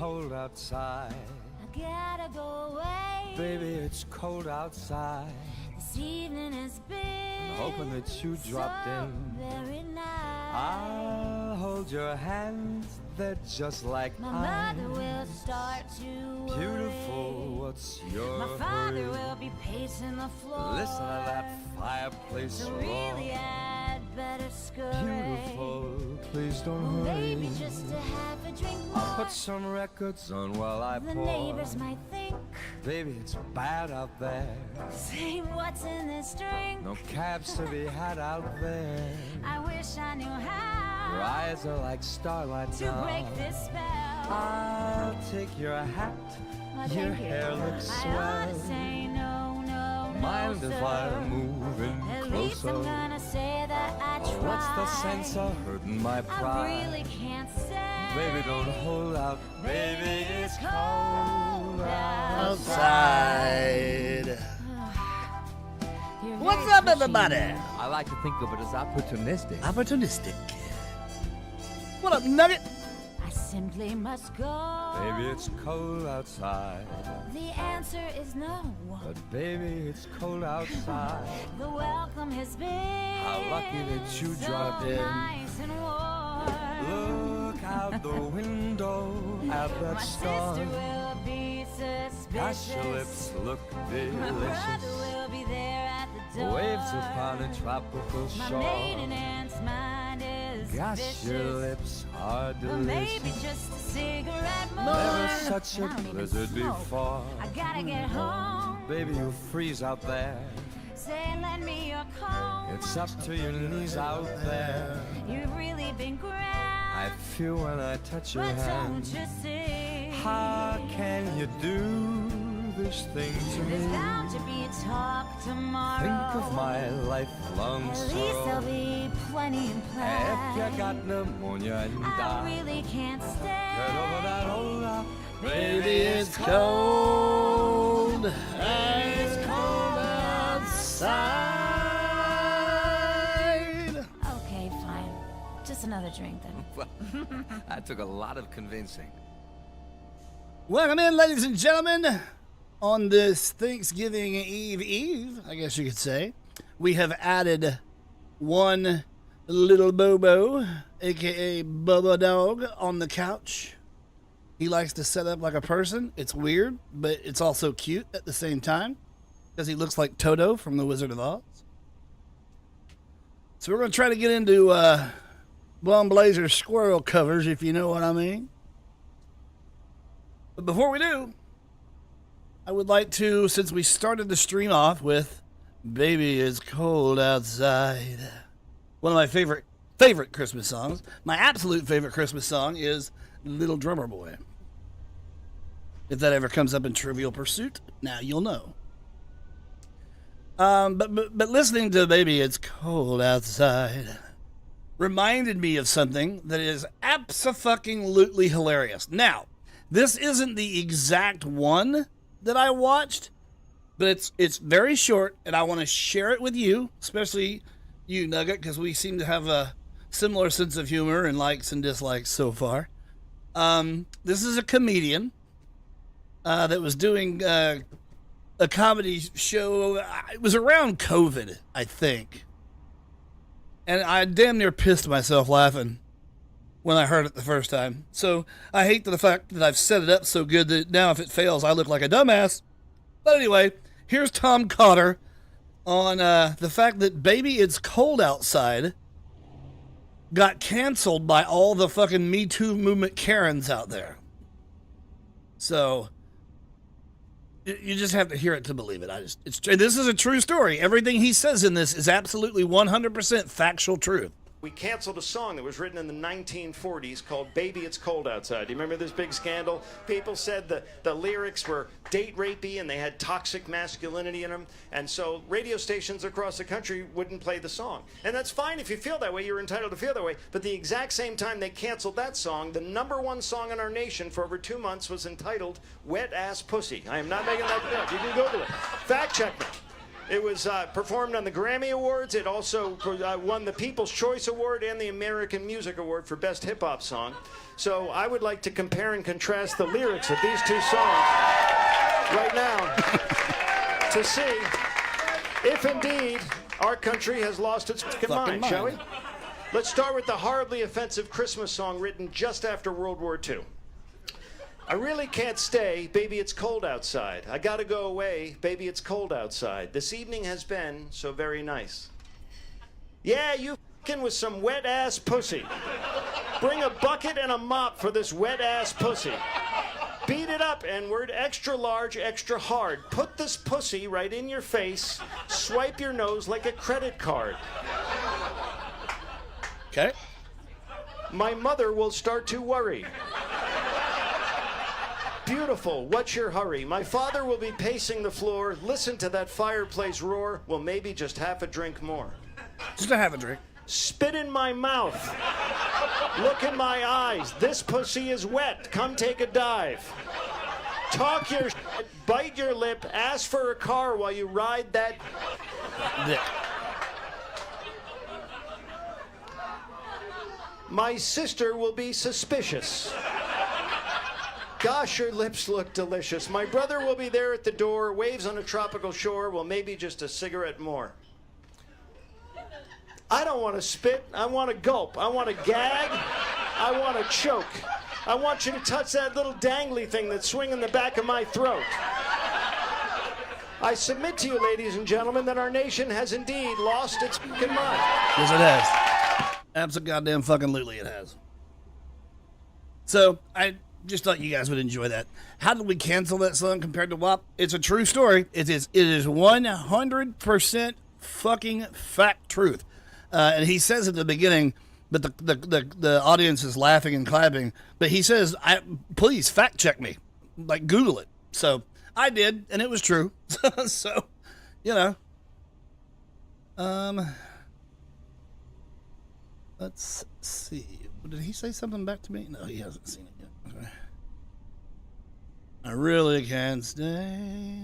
cold outside. I gotta go away. Baby, it's cold outside. This evening has been Hoping that you dropped in. very nice. I'll hold your hands, they're just like My mine. mother will start to Beautiful, worry. what's your My father hurry? will be pacing the floor. Listen to that fireplace So roar. really I'd better scurry. Beautiful, please don't Well, hurry. maybe just to have a drink more. I'll put some records on while I The pour. neighbors might think, Baby, it's bad out there. say what's in this drink. No cabs to be had out there. I wish I knew how Your eyes are like starlight to now. break this spell. I'll take your hat. Well, Your thank you. hair looks I ought swell. to say no, no, Mind no, if sir. I move in At least I'm closer? gonna say that I Oh, tried. what's the sense of hurting my I pride? really can't say. Baby, don't hold out. Baby, it's cold Outside. You're What's very up, pushy. everybody? I like to think of it as opportunistic. Opportunistic. What up, Nugget? I simply must go. Baby, it's cold outside. The answer is no. But baby, it's cold outside. The welcome has been How lucky that you so dropped in. nice and warm. Look out the window at that My storm. sister will be suspicious. Gosh, your lips look My delicious. brother will be there at the door. Waves upon a tropical My shore. maiden aunt's mind is Gosh, vicious. your lips are But maybe delicious. just a cigarette more. Never such I a don't even blizzard smoke. before. I gotta get home. Baby, you'll freeze out there. Say, lend me your comb. It's up to your knees out there. You've really been grand. I feel when I touch your But don't hand. you see? How can you do this thing to There's me? bound to be talk tomorrow. Think of my lifelong At least there'll sorrow. be plenty implied. If you got pneumonia and I die, really can't stay. get over that old rock. Baby, it's cold. It's cold outside. Okay, fine. Just another drink then. Well, that took a lot of convincing. Welcome in, ladies and gentlemen. On this Thanksgiving Eve, I guess you could say, we have added one little Bobo, a.k.a. Bubba Dog, on the couch. He likes to set up like a person. It's weird, but it's also cute at the same time, because he looks like Toto from The Wizard of Oz. So we're going to try to get into Blonde Blazers Squirrel Covers, if you know what I mean. But before we do, I would like to, since we started the stream off with Baby It's Cold Outside, one of my favorite Christmas songs, my absolute favorite Christmas song is Little Drummer Boy. If that ever comes up in Trivial Pursuit, now you'll know. But listening to Baby It's Cold Outside reminded me of something that is abso-fucking-lutely hilarious. Now, this isn't the exact one that I watched, but it's very short, and I want to share it with you, especially you, Nugget, because we seem to have a similar sense of humor and likes and dislikes so far. This is a comedian that was doing a comedy show. It was around COVID, I think. And I damn near pissed myself laughing when I heard it the first time. So I hate the fact that I've set it up so good that now if it fails, I look like a dumbass. But anyway, here's Tom Cotter on the fact that Baby It's Cold Outside got canceled by all the fucking Me Too movement Karens out there. So you just have to hear it to believe it. This is a true story. Everything he says in this is absolutely 100% factual truth. We canceled a song that was written in the 1940s called Baby It's Cold Outside. Do you remember this big scandal? People said the lyrics were date rapey and they had toxic masculinity in them. And so radio stations across the country wouldn't play the song. And that's fine if you feel that way. You're entitled to feel that way. But the exact same time they canceled that song, the #1 song in our nation for over 2 months was entitled Wet Ass Pussy. I am not making that up. You can Google it. Fact check me. It was performed on the Grammy Awards. It also won the People's Choice Award and the American Music Award for Best Hip Hop Song. So I would like to compare and contrast the lyrics of these two songs right now to see if indeed our country has lost its fucking mind, shall we? Let's start with the horribly offensive Christmas song written just after World War II. I really can't stay, baby, it's cold outside. I gotta go away, baby, it's cold outside. This evening has been so very nice. Yeah, you f***ing with some wet-ass pussy. Bring a bucket and a mop for this wet-ass pussy. Beat it up, N-word, extra large, extra hard. Put this pussy right in your face. Swipe your nose like a credit card. Okay. My mother will start to worry. Beautiful, what's your hurry? My father will be pacing the floor. Listen to that fireplace roar. Well, maybe just half a drink more. Just a half a drink. Spit in my mouth. Look in my eyes. This pussy is wet. Come take a dive. Talk your shit, bite your lip, ask for a car while you ride that. Dick. My sister will be suspicious. Gosh, your lips look delicious. My brother will be there at the door, waves on a tropical shore. Well, maybe just a cigarette more. I don't want to spit. I want to gulp. I want to gag. I want to choke. I want you to touch that little dangly thing that's swinging the back of my throat. I submit to you, ladies and gentlemen, that our nation has indeed lost its fucking mind. Yes, it has. Absolutely it has. So, I just thought you guys would enjoy that. How did we cancel that song compared to WAP? It's a true story. It is 100% fucking fact truth. And he says at the beginning, but the audience is laughing and clapping. But he says, please fact check me. Like, Google it. So, I did, and it was true. So, you know. Let's see. Did he say something back to me? No, he hasn't seen it yet. Okay. I really can't stay.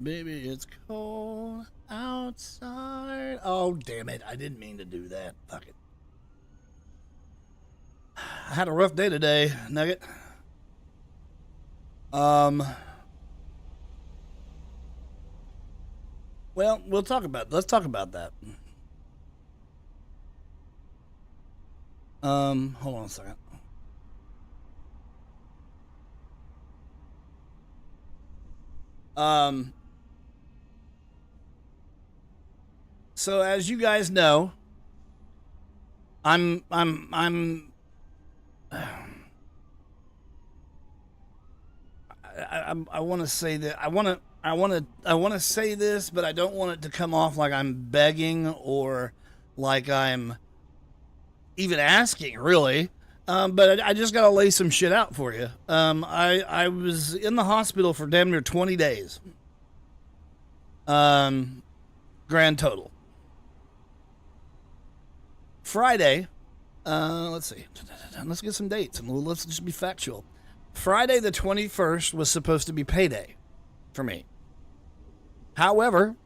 Baby, it's cold outside. Oh, damn it. I didn't mean to do that. Fuck it. I had a rough day today, Nugget. Well, let's talk about that. Hold on a second. So as you guys know, I want to say that I want to say this, but I don't want it to come off like I'm begging or like I'm even asking, really. But I just got to lay some shit out for you. I was in the hospital for damn near 20 days. Grand total. Friday, let's see. Let's get some dates and let's just be factual. Friday the 21st was supposed to be payday for me. However,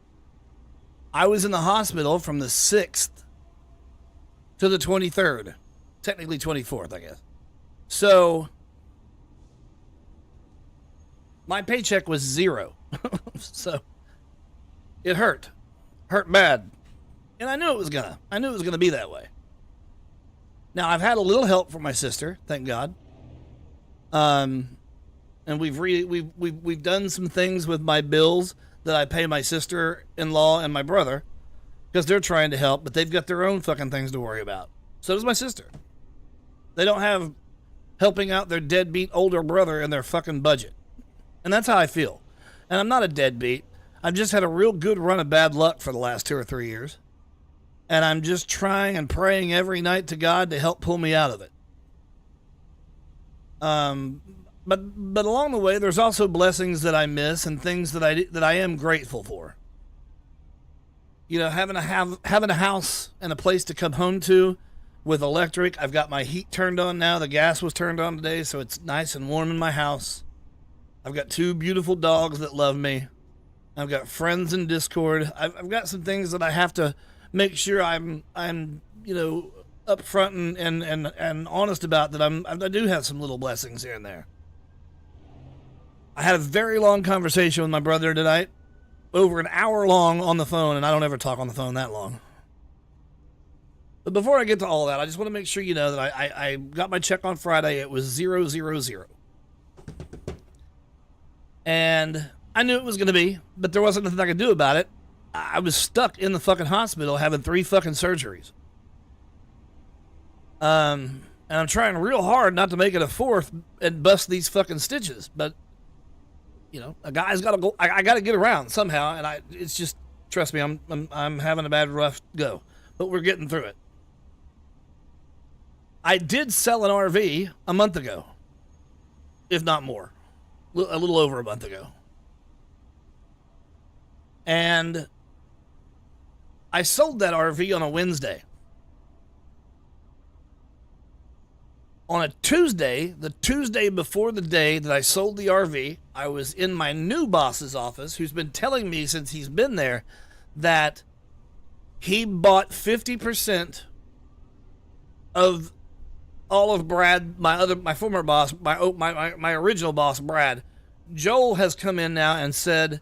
I was in the hospital from the 6th to the 23rd. Technically 24th, I guess. So, my paycheck was zero. So, it hurt. Hurt bad. And I knew it was gonna be that way. Now, I've had a little help from my sister, thank God. And we've done some things with my bills that I pay my sister-in-law and my brother because they're trying to help, but they've got their own fucking things to worry about. So does my sister. They don't have helping out their deadbeat older brother in their fucking budget. And that's how I feel. And I'm not a deadbeat. I've just had a real good run of bad luck for the last 2 or 3 years. And I'm just trying and praying every night to God to help pull me out of it. But along the way, there's also blessings that I miss and things that I am grateful for. You know, having a house and a place to come home to with electric. I've got my heat turned on now. The gas was turned on today, so it's nice and warm in my house. I've got 2 beautiful dogs that love me. I've got friends in Discord. I've got some things that I have to make sure I'm upfront and honest about, that I do have some little blessings here and there. I had a very long conversation with my brother tonight, over an hour long on the phone, and I don't ever talk on the phone that long. But before I get to all that, I just want to make sure you know that I got my check on Friday. It was 000. And I knew it was going to be, but there wasn't nothing I could do about it. I was stuck in the fucking hospital having 3 fucking surgeries. And I'm trying real hard not to make it a 4th and bust these fucking stitches. But, a guy's got to go. I got to get around somehow. And it's just, trust me, I'm having a bad, rough go. But we're getting through it. I did sell an RV a month ago, if not more. A little over a month ago. And I sold that RV on a Wednesday. On a Tuesday, the Tuesday before the day that I sold the RV, I was in my new boss's office, who's been telling me since he's been there that he bought 50% of all of Brad, my former boss, my original boss, Brad. Joel has come in now and said,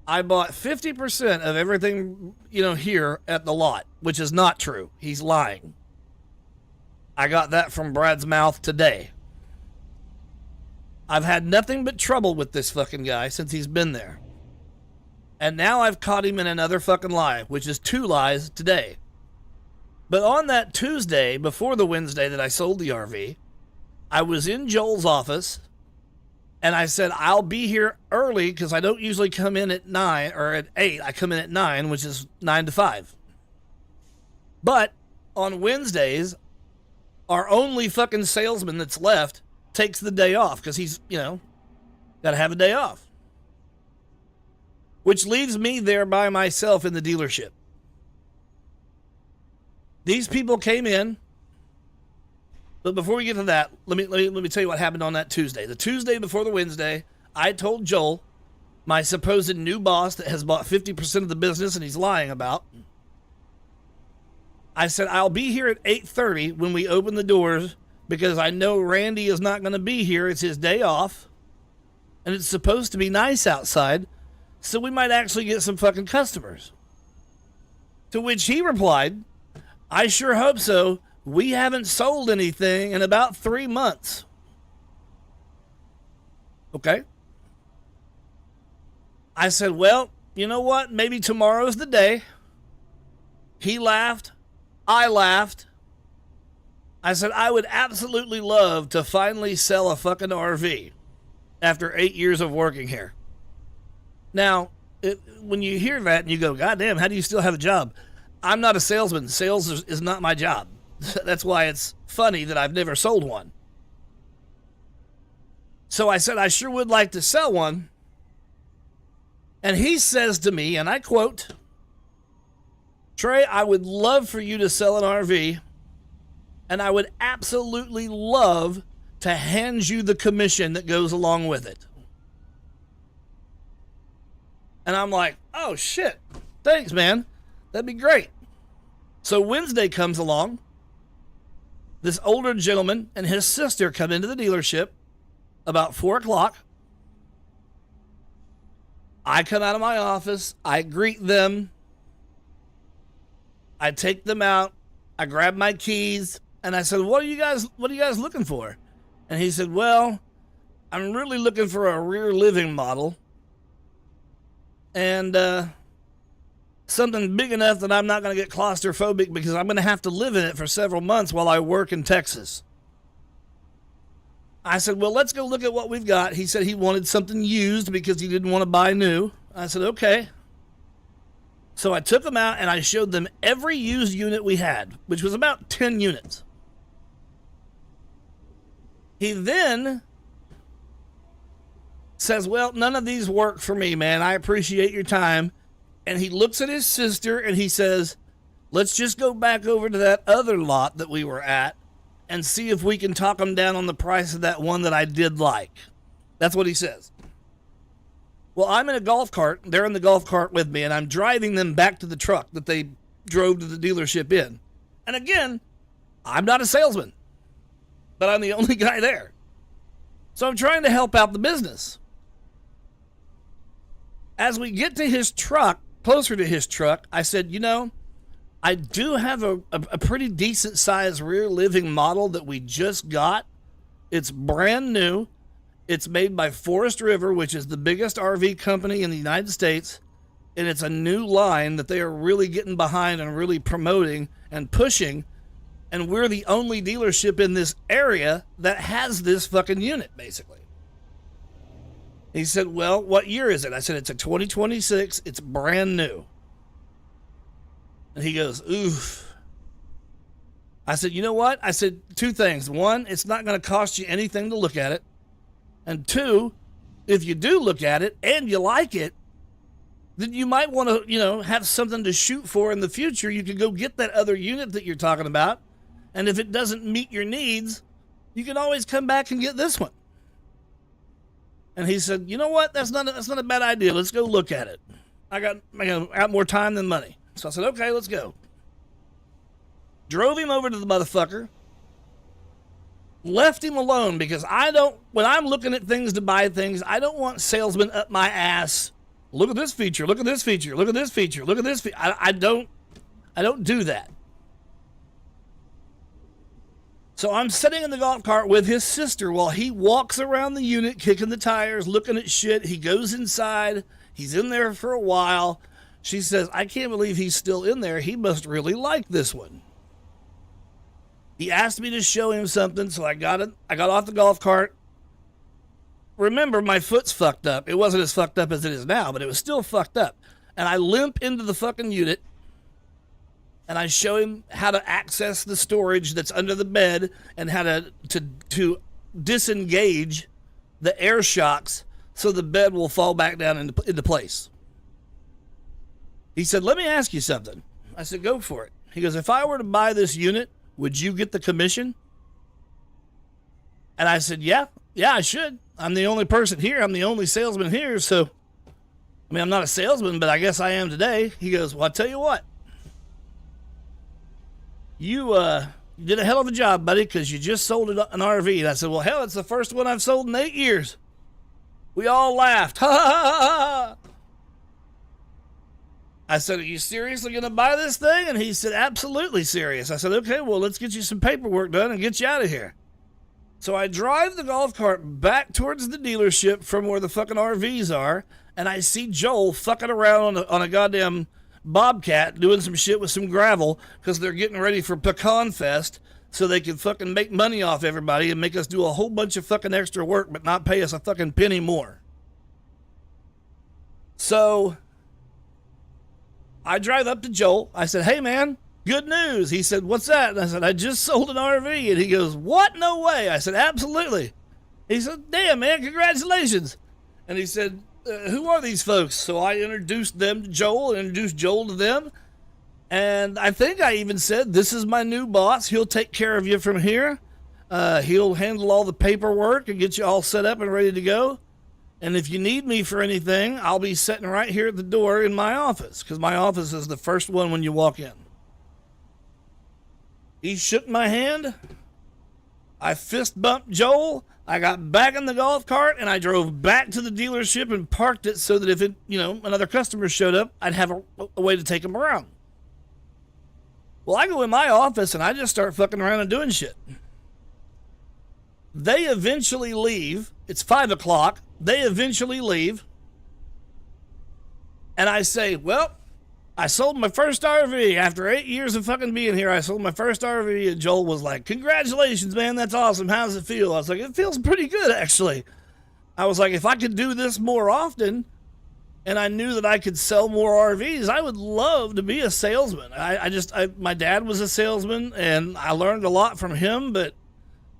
I bought 50% of everything, here at the lot, which is not true. He's lying. I got that from Brad's mouth today. I've had nothing but trouble with this fucking guy since he's been there. And now I've caught him in another fucking lie, which is 2 lies today. But on that Tuesday, before the Wednesday that I sold the RV, I was in Joel's office, and I said, I'll be here early because I don't usually come in at 9 or at 8. I come in at 9, which is 9 to 5. But on Wednesdays, our only fucking salesman that's left takes the day off because he's, got to have a day off. Which leaves me there by myself in the dealership. These people came in, but before we get to that, let me tell you what happened on that Tuesday. The Tuesday before the Wednesday, I told Joel, my supposed new boss that has bought 50% of the business and he's lying about, I said, I'll be here at 8:30 when we open the doors because I know Randy is not going to be here. It's his day off, and it's supposed to be nice outside, so we might actually get some fucking customers. To which he replied, I sure hope so. We haven't sold anything in about 3 months. Okay. I said, well, you know what? Maybe tomorrow's the day. He laughed. I laughed. I said, I would absolutely love to finally sell a fucking RV after 8 years of working here. Now, when you hear that and you go, God damn, how do you still have a job? I'm not a salesman. Sales is not my job. That's why it's funny that I've never sold one. So I said, I sure would like to sell one. And he says to me, and I quote, Trey, I would love for you to sell an RV, and I would absolutely love to hand you the commission that goes along with it. And I'm like, oh shit, thanks, man. That'd be great. So Wednesday comes along. This older gentleman and his sister come into the dealership about 4 o'clock. I come out of my office. I greet them. I take them out. I grab my keys. And I said, what are you guys looking for? And he said, well, I'm really looking for a rear living model. And something big enough that I'm not going to get claustrophobic because I'm going to have to live in it for several months while I work in Texas. I said, well, let's go look at what we've got. He said he wanted something used because he didn't want to buy new. I said, okay. So I took them out and I showed them every used unit we had, which was about 10 units. He then says, well, none of these work for me, man. I appreciate your time. And he looks at his sister and he says, let's just go back over to that other lot that we were at and see if we can talk them down on the price of that one that I did like. That's what he says. Well, I'm in a golf cart. They're in the golf cart with me, and I'm driving them back to the truck that they drove to the dealership in. And again, I'm not a salesman, but I'm the only guy there. So I'm trying to help out the business. As we get to his truck, closer to his truck, I said, you know, I do have a pretty decent sized rear living model that we just got. It's brand new. It's made by Forest River, which is the biggest RV company in the United States. And it's a new line that they are really getting behind and really promoting and pushing. And we're the only dealership in this area that has this fucking unit, basically. He said, well, what year is it? I said, it's a 2026. It's brand new. And he goes, oof. I said, you know what? I said, two things. One, it's not going to cost you anything to look at it. And two, if you do look at it and you like it, then you might want to, you know, have something to shoot for in the future. You could go get that other unit that you're talking about. And if it doesn't meet your needs, you can always come back and get this one. And he said, you know what? That's not a bad idea. Let's go look at it. I got more time than money. So I said, okay, let's go. Drove him over to the motherfucker. Left him alone because when I'm looking at things to buy things, I don't want salesmen up my ass. Look at this feature. Look at this feature. Look at this feature. Look at this feature. I don't do that. So I'm sitting in the golf cart with his sister while he walks around the unit, kicking the tires, looking at shit. He goes inside. He's in there for a while. She says, I can't believe he's still in there. He must really like this one. He asked me to show him something, so I got off the golf cart. Remember, my foot's fucked up. It wasn't as fucked up as it is now, but it was still fucked up. And I limp into the fucking unit, and I show him how to access the storage that's under the bed and how to disengage the air shocks so the bed will fall back down into place. He said, let me ask you something. I said, go for it. He goes, if I were to buy this unit, would you get the commission? And I said, yeah, I should. I'm the only person here. I'm the only salesman here. So, I mean, I'm not a salesman, but I guess I am today. He goes, well, I'll tell you what. You did a hell of a job, buddy, because you just sold an RV. And I said, well, hell, it's the first one I've sold in 8 years. We all laughed. Ha, ha, ha, ha. I said, are you seriously going to buy this thing? And he said, absolutely serious. I said, okay, well, let's get you some paperwork done and get you out of here. So I drive the golf cart back towards the dealership from where the fucking RVs are, and I see Joel fucking around on a goddamn Bobcat doing some shit with some gravel because they're getting ready for Pecan Fest so they can fucking make money off everybody and make us do a whole bunch of fucking extra work but not pay us a fucking penny more. So I drive up to Joel. I said, hey, man, good news. He said, what's that? And I said, I just sold an RV. And he goes, what? No way. I said, absolutely. He said, damn, man, congratulations. And he said, who are these folks? So I introduced them to Joel and introduced Joel to them. And I think I even said, this is my new boss. He'll take care of you from here. He'll handle all the paperwork and get you all set up and ready to go. And if you need me for anything, I'll be sitting right here at the door in my office, because my office is the first one when you walk in. He shook my hand. I fist bumped Joel. I got back in the golf cart, and I drove back to the dealership and parked it so that if another customer showed up, I'd have a way to take them around. Well, I go in my office, and I just start fucking around and doing shit. They eventually leave. It's 5 o'clock. They eventually leave. And I say, well, I sold my first RV. After 8 years of fucking being here, I sold my first RV. And Joel was like, congratulations, man. That's awesome. How does it feel? I was like, it feels pretty good, actually. I was like, if I could do this more often and I knew that I could sell more RVs, I would love to be a salesman. My dad was a salesman, and I learned a lot from him, but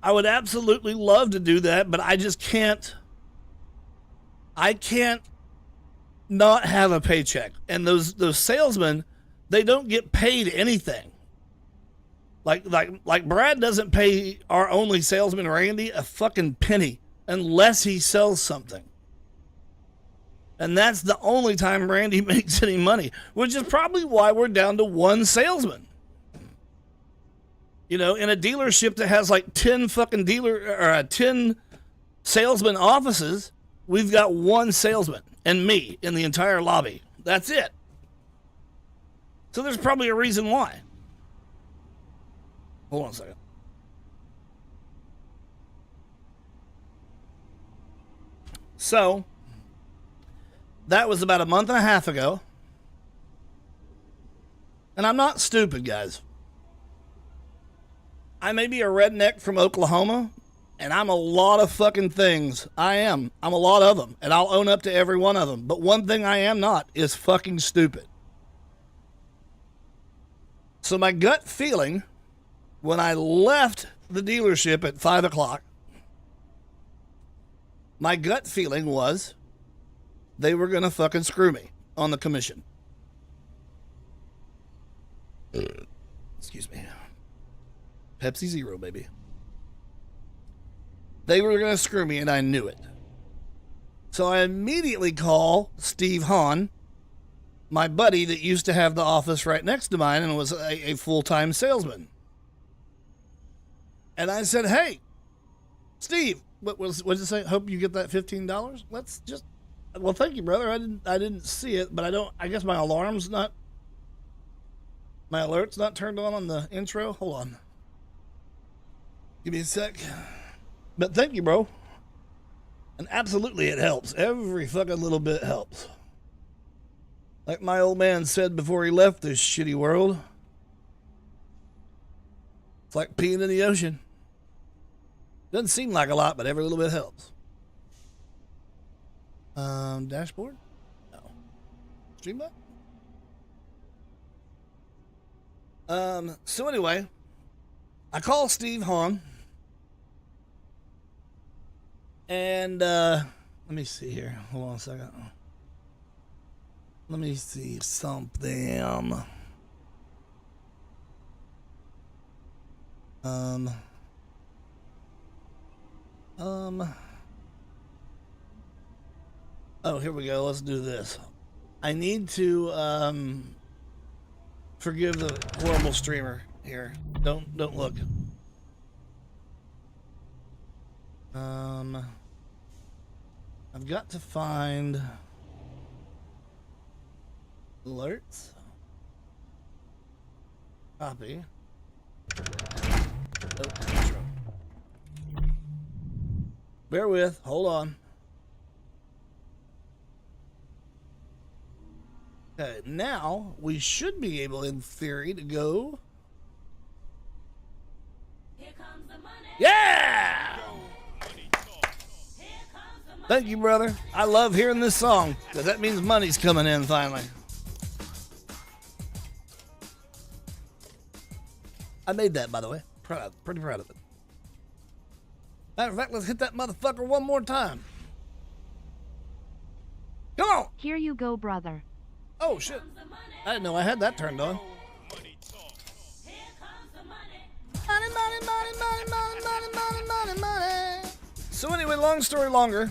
I would absolutely love to do that, but I just can't. I can't not have a paycheck. And those salesmen, they don't get paid anything. Like Brad doesn't pay our only salesman, Randy, a fucking penny unless he sells something. And that's the only time Randy makes any money, which is probably why we're down to one salesman. You know, in a dealership that has like 10 10 salesman offices, we've got one salesman and me in the entire lobby. That's it. So there's probably a reason why. Hold on a second. So, that was about a month and a half ago. And I'm not stupid, guys. I may be a redneck from Oklahoma, and I'm a lot of fucking things. I am. I'm a lot of them, and I'll own up to every one of them. But one thing I am not is fucking stupid. So my gut feeling, when I left the dealership at 5 o'clock, my gut feeling was they were going to fucking screw me on the commission. Excuse me. Pepsi Zero, baby. They were going to screw me, and I knew it. So I immediately call Steve Hahn, my buddy that used to have the office right next to mine and was a full-time salesman. And I said, hey, Steve, what did it say? Hope you get that $15? Let's just, well, thank you, brother. I didn't see it, but I guess my alert's not turned on the intro. Hold on. Give me a sec. But thank you, bro. And absolutely it helps. Every fucking little bit helps. Like my old man said before he left this shitty world, it's like peeing in the ocean. Doesn't seem like a lot, but every little bit helps. Dashboard? No. Streamline? So anyway, I call Steve Hahn. And, let me see here. Hold on a second. Let me see something. Oh, here we go. Let's do this. I need to, forgive the horrible streamer here. Don't look. I've got to find alerts. Copy. Oh, intro. Bear with. Hold on. Okay, now we should be able, in theory, to go. Here comes the money. Yeah! Thank you, brother. I love hearing this song, because that means money's coming in finally. I made that, by the way. Pretty proud of it. Matter of fact, let's hit that motherfucker one more time. Come on! Here you go, brother. Oh, shit. I didn't know I had that turned on. Money, money, money, money, money, money, money, money, money. So anyway, long story longer,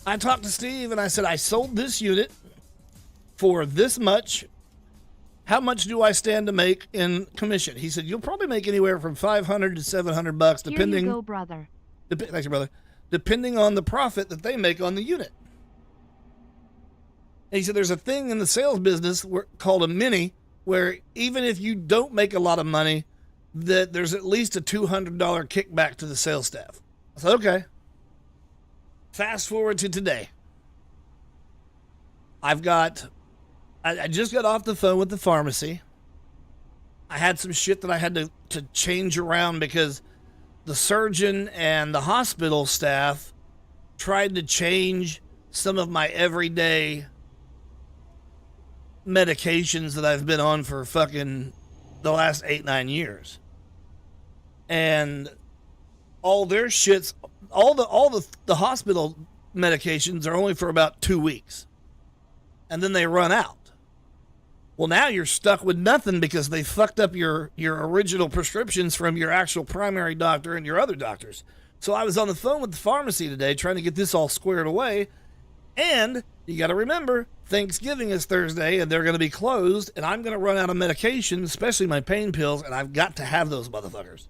I talked to Steve and I said, I sold this unit for this much. How much do I stand to make in commission? He said, you'll probably make anywhere from $500 to $700, depending. Here you go, brother. Thanks, brother. Depending on the profit that they make on the unit. And he said, there's a thing in the sales business called a mini, where even if you don't make a lot of money, that there's at least a $200 kickback to the sales staff. I said, okay. Fast forward to today. I just got off the phone with the pharmacy. I had some shit that I had to change around because the surgeon and the hospital staff tried to change some of my everyday medications that I've been on for fucking the last 8-9 years. And all their shits, all the hospital medications are only for about 2 weeks. And then they run out. Well, now you're stuck with nothing because they fucked up your original prescriptions from your actual primary doctor and your other doctors. So I was on the phone with the pharmacy today trying to get this all squared away. And you got to remember, Thanksgiving is Thursday and they're going to be closed, and I'm going to run out of medication, especially my pain pills, and I've got to have those motherfuckers.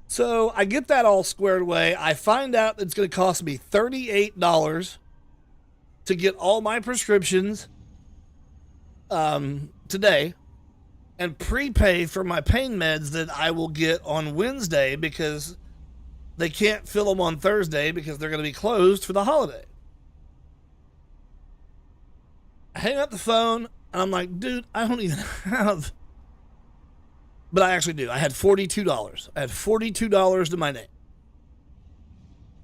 So I get that all squared away. I find out it's going to cost me $38 to get all my prescriptions today and prepay for my pain meds that I will get on Wednesday because they can't fill them on Thursday because they're going to be closed for the holiday. I hang up the phone and I'm like, dude, I don't even have... But I actually do. I had $42. I had $42 to my name.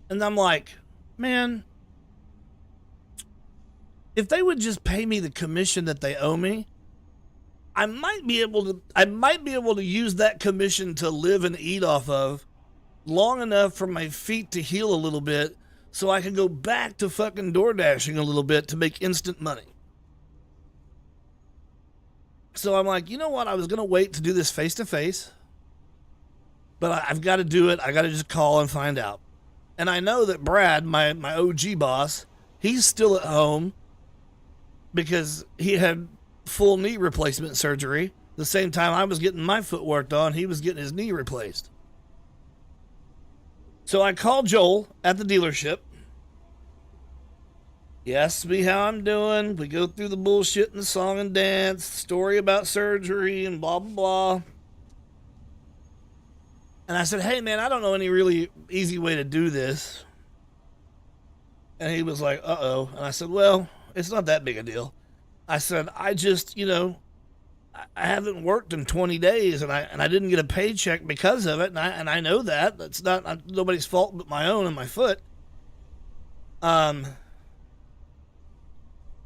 And I'm like, man, if they would just pay me the commission that they owe me, I might be able to use that commission to live and eat off of long enough for my feet to heal a little bit so I can go back to fucking door dashing a little bit to make instant money. So I'm like, you know what? I was going to wait to do this face to face, but I've got to do it. I got to just call and find out. And I know that Brad, my OG boss, he's still at home because he had full knee replacement surgery. The same time I was getting my foot worked on, he was getting his knee replaced. So I called Joel at the dealership. He asks me how I'm doing. We go through the bullshit and the song and dance, story about surgery and blah, blah, blah. And I said, hey, man, I don't know any really easy way to do this. And he was like, uh-oh. And I said, well, it's not that big a deal. I said, I just, I haven't worked in 20 days and I didn't get a paycheck because of it. And I know that. That's not nobody's fault but my own and my foot.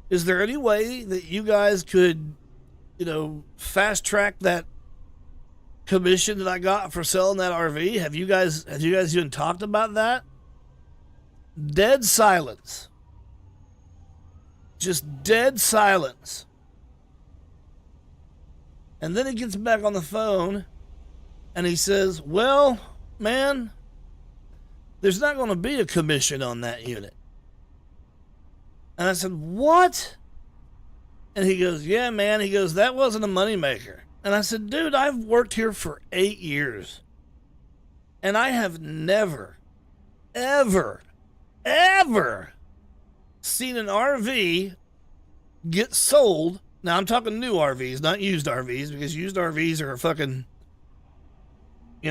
Is there any way that you guys could, fast track that commission that I got for selling that RV? Have you guys even talked about that? Dead silence. Just dead silence. And then he gets back on the phone and he says, well, man, there's not going to be a commission on that unit. And I said, what? And he goes, yeah, man. He goes, that wasn't a moneymaker. And I said, dude, I've worked here for 8 years. And I have never, ever, ever seen an RV get sold. Now, I'm talking new RVs, not used RVs, because used RVs are fucking, I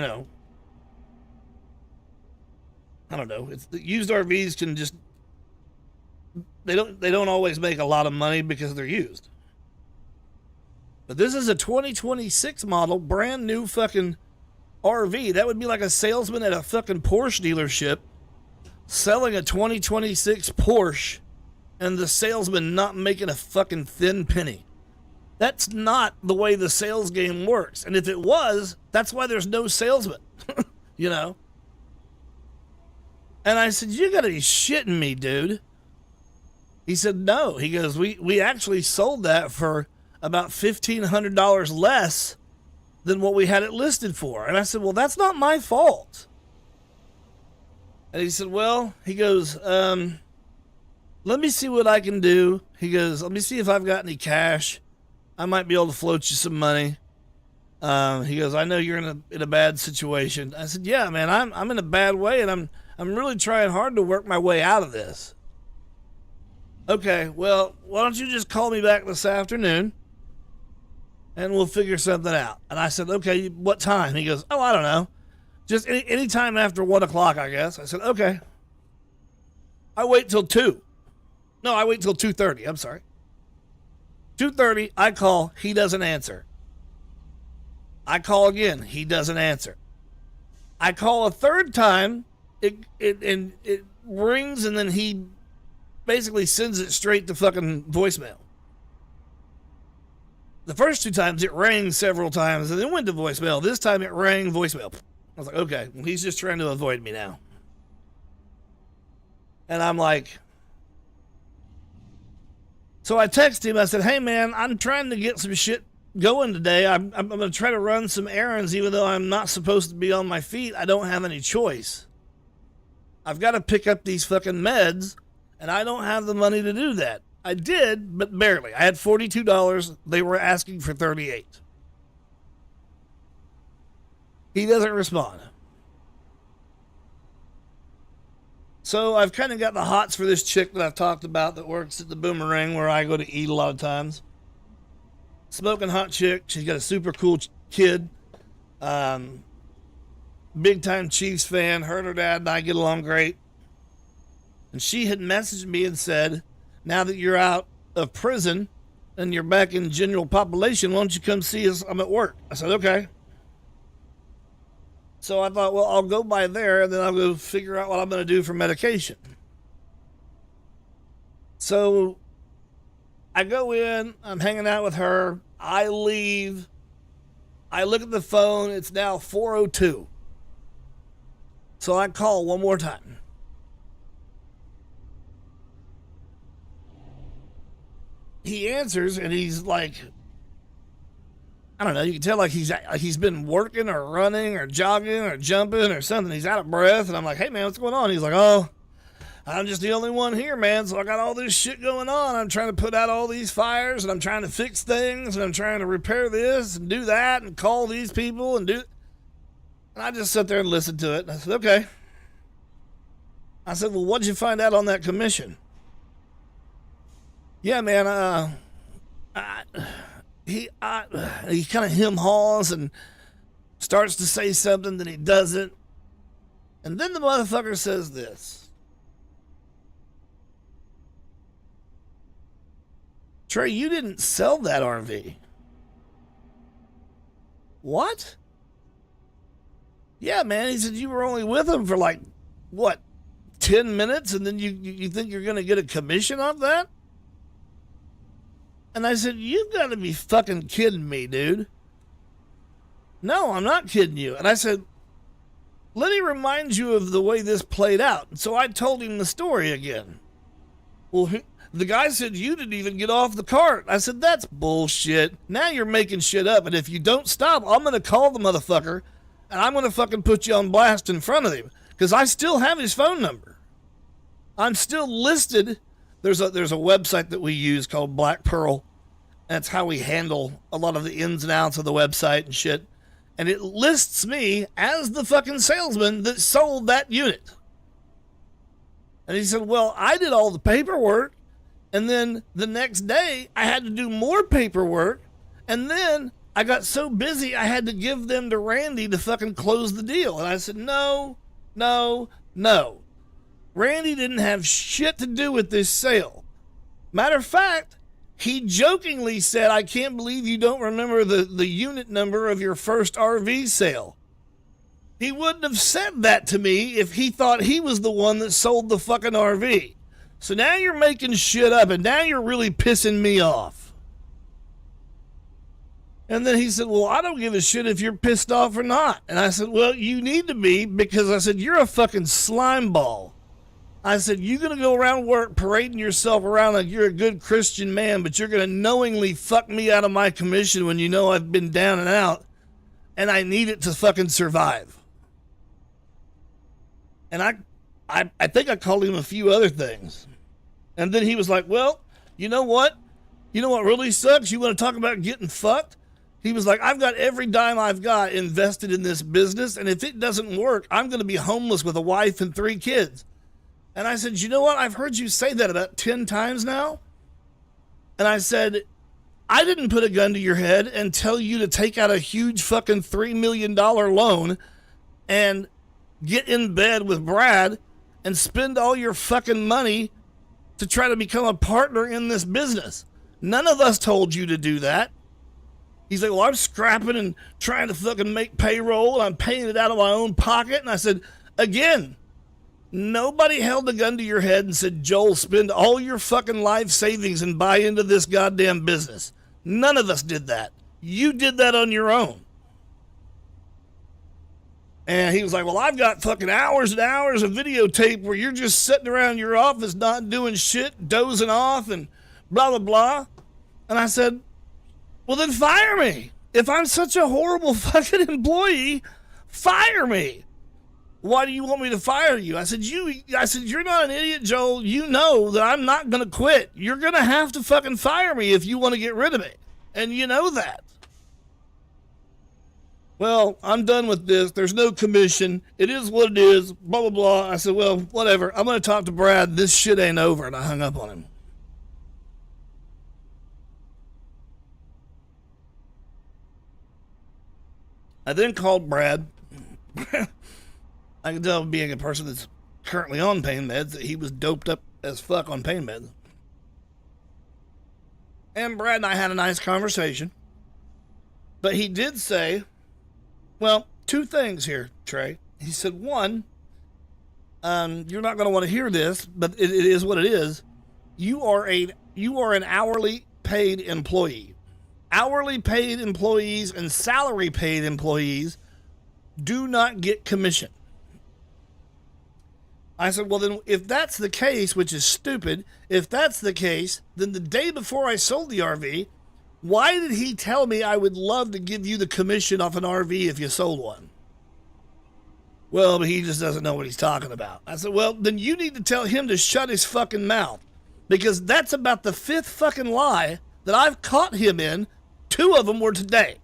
don't know. It's the used RVs can just, they don't always make a lot of money because they're used. But this is a 2026 model, brand new fucking RV. That would be like a salesman at a fucking Porsche dealership selling a 2026 Porsche and the salesman not making a fucking thin penny. That's not the way the sales game works. And if it was, that's why there's no salesman, And I said, you gotta be shitting me, dude. He said, no. He goes, we actually sold that for about $1,500 less than what we had it listed for. And I said, well, that's not my fault. And he said, well, he goes, let me see what I can do. He goes, let me see if I've got any cash. I might be able to float you some money. He goes, I know you're in a bad situation. I said, yeah, man, I'm in a bad way, and I'm really trying hard to work my way out of this. Okay, well, why don't you just call me back this afternoon and we'll figure something out. And I said, okay, what time? He goes, oh, I don't know. Just any time after 1 o'clock, I guess. I said, okay. I wait till 2. No, I wait till 2:30. I'm sorry. 2:30, I call. He doesn't answer. I call again. He doesn't answer. I call a third time. It rings, and then he basically sends it straight to fucking voicemail. The first 2 times it rang several times and then went to voicemail. This time it rang voicemail. I was like, okay, well, he's just trying to avoid me now. And I'm like, so I text him. I said, hey man, I'm trying to get some shit going today. I'm going to try to run some errands even though I'm not supposed to be on my feet. I don't have any choice. I've got to pick up these fucking meds, and I don't have the money to do that. I did, but barely. I had $42. They were asking for $38. He doesn't respond. So I've kind of got the hots for this chick that I've talked about that works at the Boomerang where I go to eat a lot of times. Smoking hot chick. She's got a super cool kid. Big time Chiefs fan. Her and her dad and I get along great. And she had messaged me and said, now that you're out of prison and you're back in general population, why don't you come see us? I'm at work. I said, okay. So I thought, well, I'll go by there and then I'll go figure out what I'm going to do for medication. So I go in, I'm hanging out with her. I leave. I look at the phone. It's now 4:02. So I call one more time. He answers and he's like, I don't know, you can tell like he's been working or running or jogging or jumping or something. He's out of breath. And I'm like, hey man, what's going on? He's like, oh, I'm just the only one here, man. So I got all this shit going on. I'm trying to put out all these fires and I'm trying to fix things and I'm trying to repair this and do that and call these people and do. And I just sat there and listened to it. And I said, okay. I said, well, what'd you find out on that commission? Yeah, man, he kind of hem-haws and starts to say something that he doesn't. And then the motherfucker says this. Trey, you didn't sell that RV. What? Yeah, man, he said you were only with him for like, what, 10 minutes? And then you think you're going to get a commission off that? And I said, you've got to be fucking kidding me, dude. No, I'm not kidding you. And I said, let me remind you of the way this played out. And so I told him the story again. Well, the guy said, you didn't even get off the cart. I said, that's bullshit. Now you're making shit up. And if you don't stop, I'm going to call the motherfucker and I'm going to fucking put you on blast in front of him. Because I still have his phone number. I'm still listed. There's a website that we use called Black Pearl. That's how we handle a lot of the ins and outs of the website and shit. And it lists me as the fucking salesman that sold that unit. And he said, well, I did all the paperwork. And then the next day I had to do more paperwork. And then I got so busy I had to give them to Randy to fucking close the deal. And I said, no. Randy didn't have shit to do with this sale. Matter of fact, he jokingly said, I can't believe you don't remember the unit number of your first RV sale. He wouldn't have said that to me if he thought he was the one that sold the fucking RV. So now you're making shit up and now you're really pissing me off. And then he said, well, I don't give a shit if you're pissed off or not. And I said, well, you need to be, because I said, you're a fucking slime ball. I said, you're going to go around work parading yourself around like you're a good Christian man, but you're going to knowingly fuck me out of my commission when you know I've been down and out and I need it to fucking survive. And I think I called him a few other things. And then he was like, well, you know what? You know what really sucks? You want to talk about getting fucked? He was like, I've got every dime I've got invested in this business, and if it doesn't work, I'm going to be homeless with a wife and 3 kids. And I said, you know what? I've heard you say that about 10 times now. And I said, I didn't put a gun to your head and tell you to take out a huge fucking $3 million loan and get in bed with Brad and spend all your fucking money to try to become a partner in this business. None of us told you to do that. He's like, well, I'm scrapping and trying to fucking make payroll and I'm paying it out of my own pocket. And I said, again, nobody held a gun to your head and said, Joel, spend all your fucking life savings and buy into this goddamn business. None of us did that. You did that on your own. And he was like, well, I've got fucking hours and hours of videotape where you're just sitting around your office not doing shit, dozing off and blah, blah, blah. And I said, well, then fire me. If I'm such a horrible fucking employee, fire me. why do you want me to fire you? I said, you're not an idiot, Joel. You know that I'm not going to quit. You're going to have to fucking fire me if you want to get rid of me. And you know that. Well, I'm done with this. There's no commission. It is what it is. Blah, blah, blah. I said, well, whatever. I'm going to talk to Brad. This shit ain't over. And I hung up on him. I then called Brad. I can tell, being a person that's currently on pain meds, that he was doped up as fuck on pain meds. And Brad and I had a nice conversation. But he did say, well, two things here, Trey. He said, one, you're not going to want to hear this, but it is what it is. You are an hourly paid employee. Hourly paid employees and salary paid employees do not get commission. I said, well, then if that's the case, which is stupid, if that's the case, then the day before I sold the RV, why did he tell me I would love to give you the commission off an RV if you sold one? Well, but he just doesn't know what he's talking about. I said, well, then you need to tell him to shut his fucking mouth, because that's about the fifth fucking lie that I've caught him in. Two of them were today.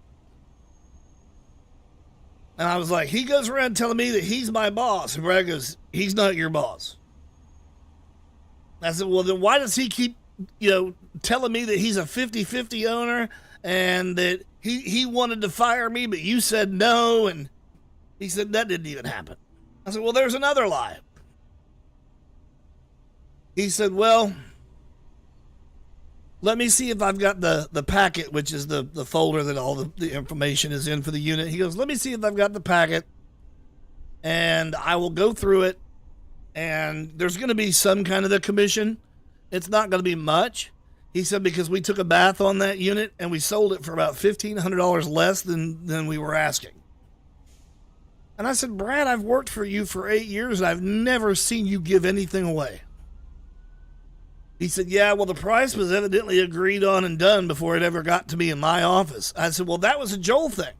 And I was like, he goes around telling me that he's my boss. And Brad goes, he's not your boss. I said, well, then why does he keep, telling me that he's a 50-50 owner and that he wanted to fire me, but you said no? And he said, that didn't even happen. I said, well, there's another lie. He said, well, let me see if I've got the packet, which is the folder that all the information is in for the unit. He goes, let me see if I've got the packet, and I will go through it, and there's going to be some kind of a commission. It's not going to be much. He said, because we took a bath on that unit, and we sold it for about $1,500 less than we were asking. And I said, Brad, I've worked for you for 8 years, and I've never seen you give anything away. He said, yeah, well, the price was evidently agreed on and done before it ever got to me in my office. I said, well, that was a Joel thing,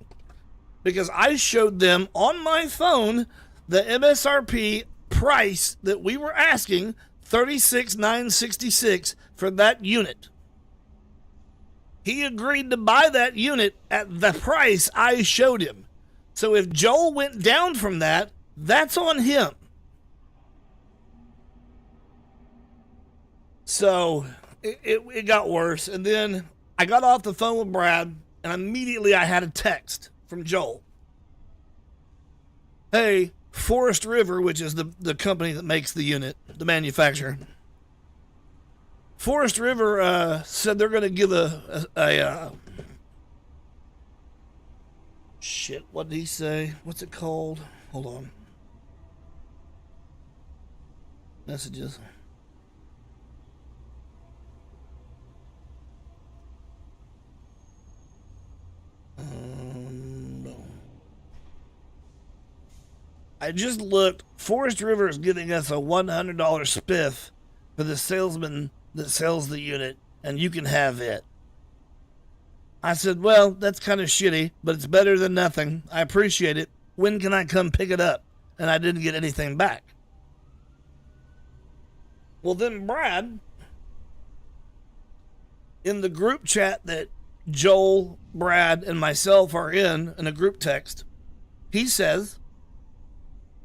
because I showed them on my phone the MSRP price that we were asking, $36,966 for that unit. He agreed to buy that unit at the price I showed him. So if Joel went down from that, that's on him. So it got worse. And then I got off the phone with Brad, and immediately I had a text from Joel. Hey, Forest River, which is the company that makes the unit, the manufacturer. Forest River said they're going to give a shit, what did he say? What's it called? Hold on. Messages. I just looked. Forest River is giving us a $100 spiff for the salesman that sells the unit, and you can have it. I said, well, that's kind of shitty, but it's better than nothing. I appreciate it. When can I come pick it up? And I didn't get anything back. Well, then Brad, in the group chat that Joel, Brad, and myself are in a group text, he says,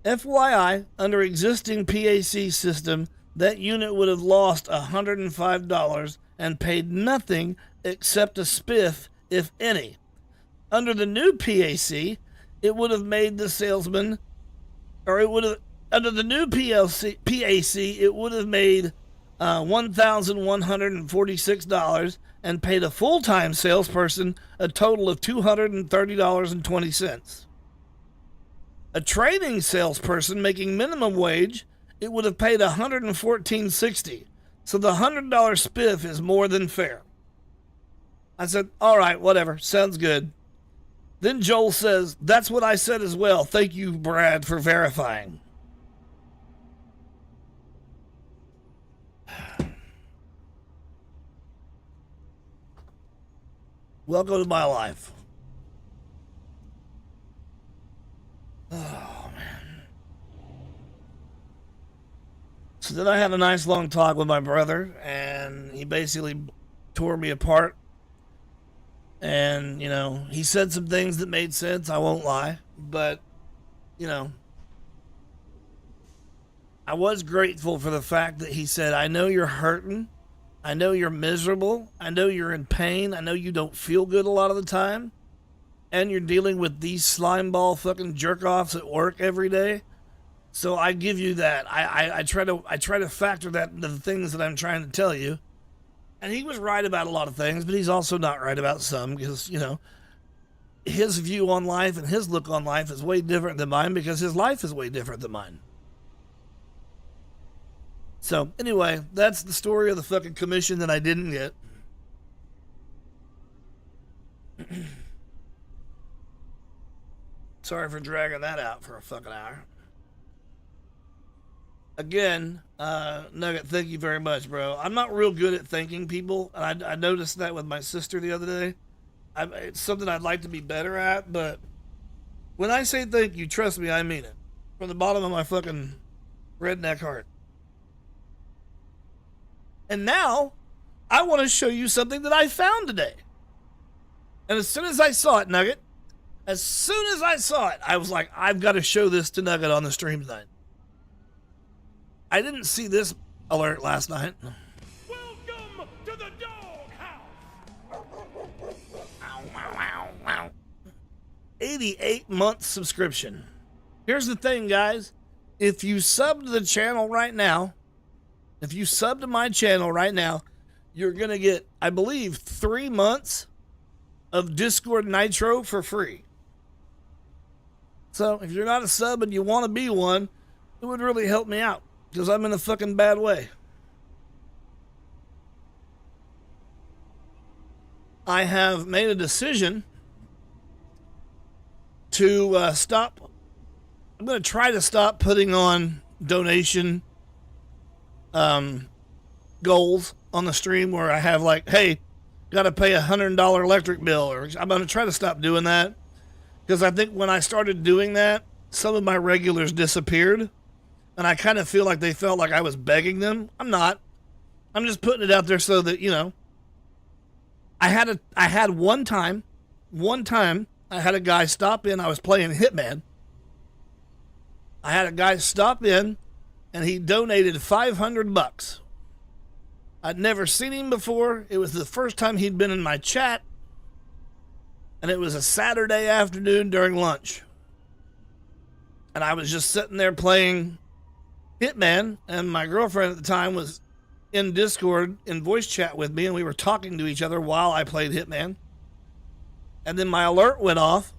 FYI, under existing PAC system, that unit would have lost $105 and paid nothing except a spiff, if any. Under the new PAC, it would have made the salesman, or it would have, under the new PAC, it would have made $1,146 and paid a full-time salesperson a total of $230.20. A training salesperson making minimum wage, it would have paid $114.60. So the $100 spiff is more than fair. I said, all right, whatever, sounds good. Then Joel says, that's what I said as well. Thank you, Brad, for verifying. Welcome to my life. Oh, man. So then I had a nice long talk with my brother, and he basically tore me apart. And, you know, he said some things that made sense, I won't lie. But, you know, I was grateful for the fact that he said, I know you're hurting. I know you're miserable. I know you're in pain. I know you don't feel good a lot of the time. And you're dealing with these slimeball fucking jerk-offs at work every day. So I give you that. I try to factor that into the things that I'm trying to tell you. And he was right about a lot of things, but he's also not right about some because, you know, his view on life and his look on life is way different than mine because his life is way different than mine. So, anyway, that's the story of the fucking commission that I didn't get. Sorry for dragging that out for a fucking hour. Again, Nugget, thank you very much, bro. I'm not real good at thanking people, and I noticed that with my sister the other day. It's something I'd like to be better at, but when I say thank you, trust me, I mean it. From the bottom of my fucking redneck heart. And now, I want to show you something that I found today. And as soon as I saw it, Nugget, as soon as I saw it, I was like, I've got to show this to Nugget on the stream tonight. I didn't see this alert last night. Welcome to the doghouse. 88-month subscription. Here's the thing, guys. If you sub to the channel right now, if you sub to my channel right now, you're going to get, I believe, 3 months of Discord Nitro for free. So if you're not a sub and you want to be one, it would really help me out. Because I'm in a fucking bad way. I have made a decision to stop. I'm going to try to stop putting on donation goals on the stream where I have like, hey, got to pay $100 electric bill. Or I'm going to try to stop doing that. Because I think when I started doing that, some of my regulars disappeared. And I kind of feel like they felt like I was begging them. I'm not. I'm just putting it out there so that, you know. I had one time I had a guy stop in. I was playing Hitman. I had a guy stop in and he donated $500. I'd never seen him before. It was the first time he'd been in my chat. And it was a Saturday afternoon during lunch. And I was just sitting there playing Hitman, and my girlfriend at the time was in Discord in voice chat with me, and we were talking to each other while I played Hitman. And then my alert went off.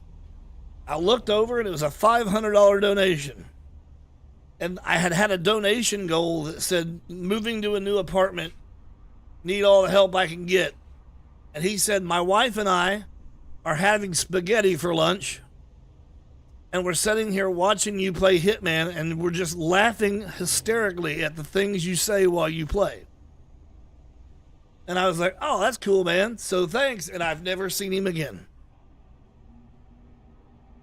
I looked over, and it was a $500 donation. And I had a donation goal that said, moving to a new apartment, need all the help I can get. And he said, my wife and I are having spaghetti for lunch. And we're sitting here watching you play Hitman, and we're just laughing hysterically at the things you say while you play. And I was like, oh, that's cool, man. So thanks. And I've never seen him again.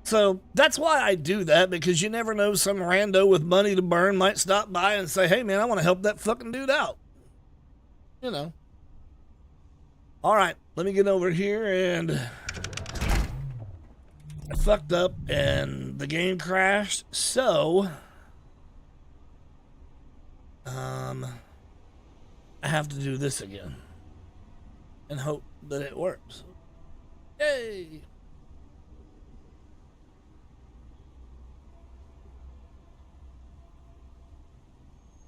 So that's why I do that, because you never know, some rando with money to burn might stop by and say, hey, man, I want to help that fucking dude out. You know. All right, let me get over here and... I fucked up and the game crashed, so I have to do this again and hope that it works. Yay!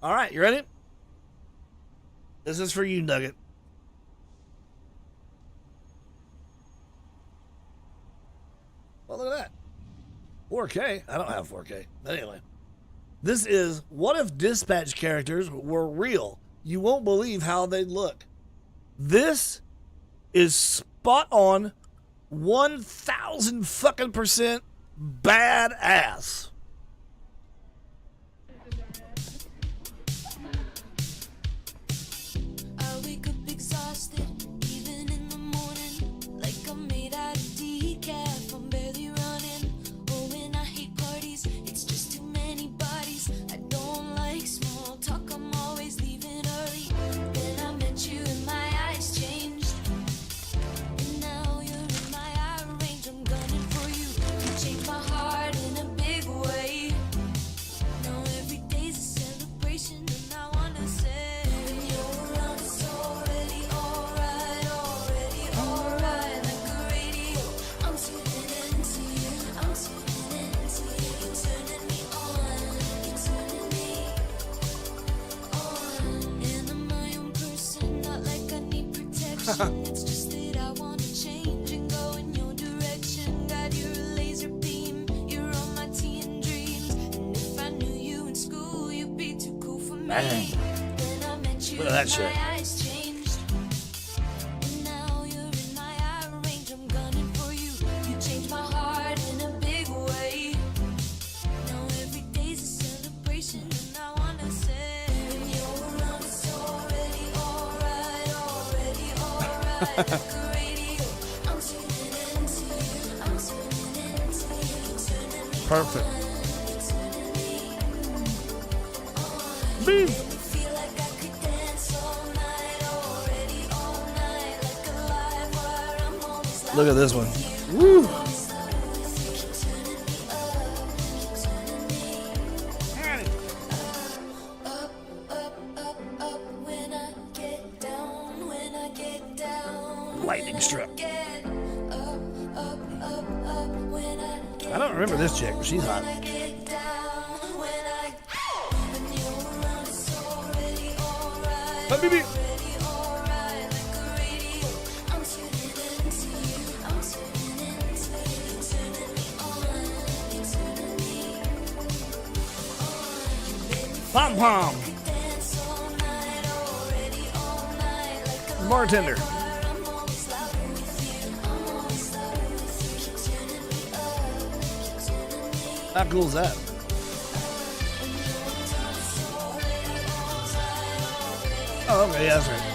All right, you ready? This is for you, Nugget. Well, look at that. 4K? I don't have 4K. But anyway. This is, what if dispatch characters were real? You won't believe how they'd look. This is spot on 1,000 fucking % badass. I wake up exhausted, even in the morning, like I'm made out of decaf. I'm barely running. Oh, and I hate parties, it's just too many bodies. I don't like small talk. I'm It's just that I want to change and go in your direction. God, you're a laser beam. You're on my tea and dreams. And if I knew you in school, you'd be too cool for me. Bang. Then I met you, Look at that shit. my eyes changed. And now you're in my eye range. I'm gunning for you. You changed my heart in a big way. Now every day's a celebration, and I wanna say, when you're around, it's already alright, like a radio. I'm tuning into you, I'm tuning into you, turning me Perfect. on, turning me on. Boom. Feel like I could dance all night, already all night, like a live wire. I'm always Look at this one. Woo. when I get down, when I get down. Lightning struck. Get up, when I get I don't remember this chick, but she's hot. get down, when you're around, it's already alright. But baby. Already alright, like a radio. I'm tuning into you, I'm tuning into you, turning me on, you're turning me on. Pom pom. Dance all night, already all night, like a Bartender. I'm always louder with you, I'm always louder with you, keep turning me up, keep turning me How cool is that? Oh, okay, yeah, that's right.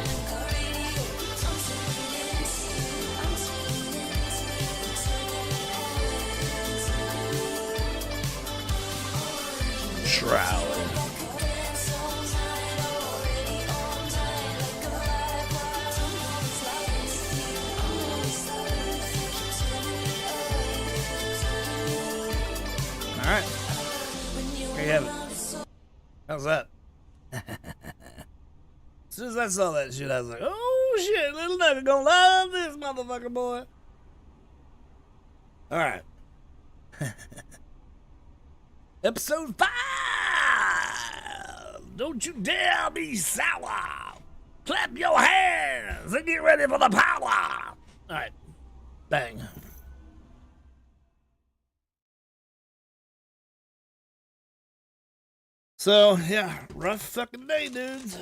Shroud. All right. There you have it. How's that? As soon as I saw that shit, I was like, oh shit, little nugget gonna love this motherfucker, boy. All right. Episode 5. Don't you dare be sour. Clap your hands and get ready for the power. All right. Bang. So, yeah, rough fucking day, dudes.